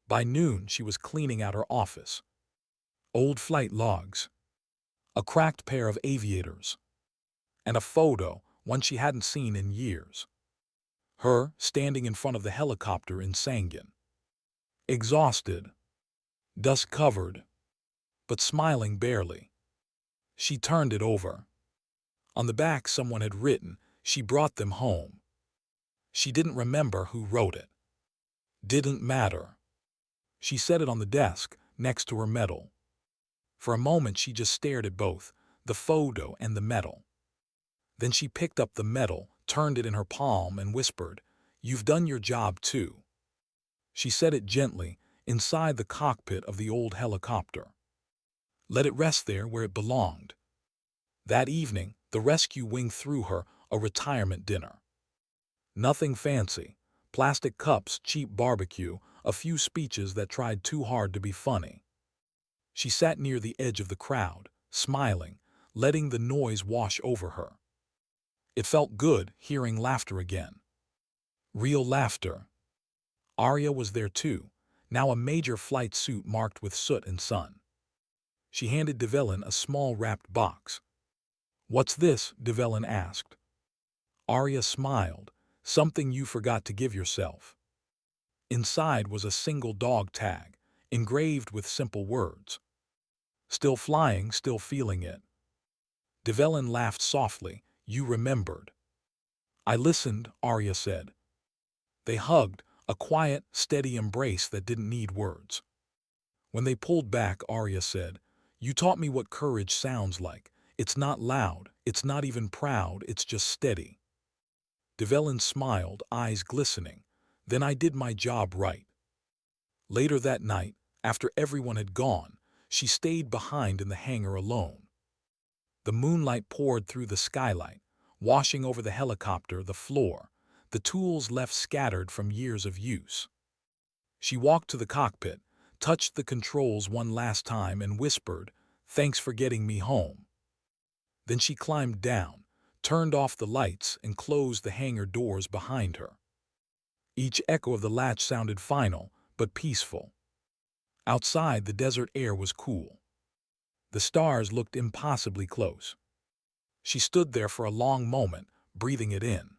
By noon she was cleaning out her office. Old flight logs, a cracked pair of aviators, and a photo, one she hadn't seen in years. Her standing in front of the helicopter in Sangin. Exhausted, dust-covered, but smiling barely. She turned it over. On the back someone had written, "She brought them home." She didn't remember who wrote it. Didn't matter. She set it on the desk, next to her medal. For a moment she just stared at both, the photo and the medal. Then she picked up the medal, turned it in her palm and whispered, "You've done your job too." She said it gently, inside the cockpit of the old helicopter. Let it rest there where it belonged. That evening, the rescue wing threw her a retirement dinner. Nothing fancy. Plastic cups, cheap barbecue, a few speeches that tried too hard to be funny. She sat near the edge of the crowd, smiling, letting the noise wash over her. It felt good hearing laughter again. Real laughter. Aria was there too, now a major flight suit marked with soot and sun. She handed Develin a small wrapped box. "What's this?" Develin asked. Aria smiled, "Something you forgot to give yourself." Inside was a single dog tag, engraved with simple words. "Still flying, still feeling it." Develin laughed softly, "You remembered." "I listened," Aria said. They hugged, a quiet, steady embrace that didn't need words. When they pulled back, Aria said, "You taught me what courage sounds like. It's not loud, it's not even proud, it's just steady." Develin smiled, eyes glistening. "Then I did my job right." Later that night, after everyone had gone, she stayed behind in the hangar alone. The moonlight poured through the skylight, washing over the helicopter, the floor, the tools left scattered from years of use. She walked to the cockpit, touched the controls one last time and whispered, "Thanks for getting me home." Then she climbed down, turned off the lights and closed the hangar doors behind her. Each echo of the latch sounded final, but peaceful. Outside, the desert air was cool. The stars looked impossibly close. She stood there for a long moment, breathing it in.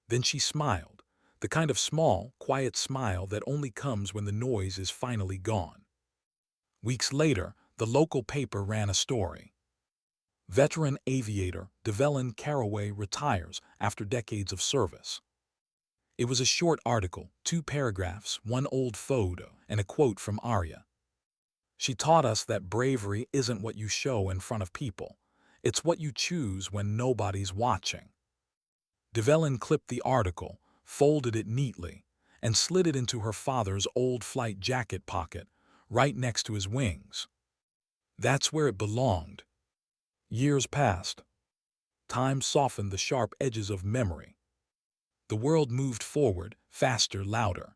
Then she smiled, the kind of small, quiet smile that only comes when the noise is finally gone. Weeks later, the local paper ran a story. Veteran aviator Develin Caraway retires after decades of service. It was a short article, 2 paragraphs, one old photo, and a quote from Aria. "She taught us that bravery isn't what you show in front of people. It's what you choose when nobody's watching." Develin clipped the article, folded it neatly, and slid it into her father's old flight jacket pocket, right next to his wings. That's where it belonged. Years passed. Time softened the sharp edges of memory. The world moved forward, faster, louder.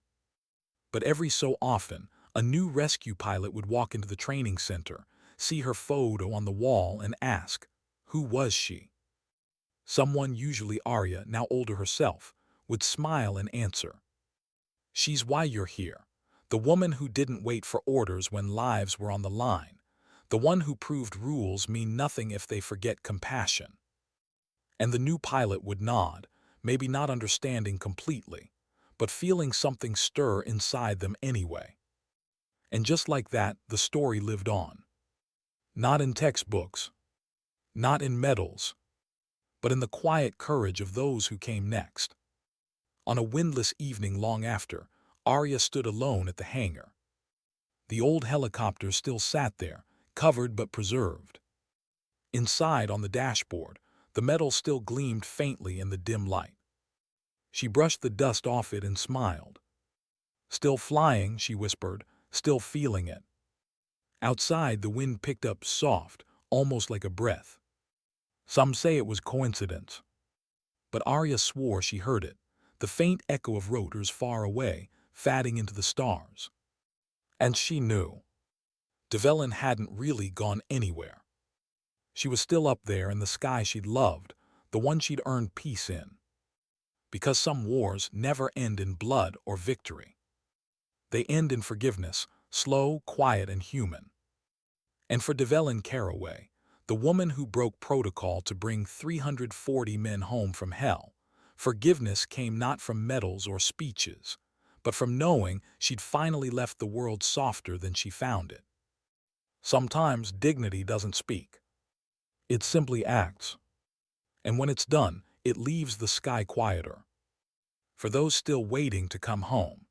But every so often, A new rescue pilot would walk into the training center, see her photo on the wall, and ask, who was she? Someone, usually Aria, now older herself, would smile and answer, she's why you're here. The woman who didn't wait for orders when lives were on the line. The one who proved rules mean nothing if they forget compassion. And the new pilot would nod, maybe not understanding completely, but feeling something stir inside them anyway. And just like that, the story lived on. Not in textbooks, not in medals, but in the quiet courage of those who came next. On a windless evening long after, Aria stood alone at the hangar. The old helicopter still sat there, covered but preserved. Inside, on the dashboard, the metal still gleamed faintly in the dim light. She brushed the dust off it and smiled. Still flying, she whispered, still feeling it. Outside, the wind picked up soft, almost like a breath. Some say it was coincidence, but Aria swore she heard it, the faint echo of rotors far away, fading into the stars. And she knew. Develin hadn't really gone anywhere. She was still up there in the sky she'd loved, the one she'd earned peace in. Because some wars never end in blood or victory. They end in forgiveness, slow, quiet, and human. And for Develin Caraway, the woman who broke protocol to bring 340 men home from hell, forgiveness came not from medals or speeches, but from knowing she'd finally left the world softer than she found it. Sometimes dignity doesn't speak. It simply acts. And when it's done, it leaves the sky quieter. For those still waiting to come home.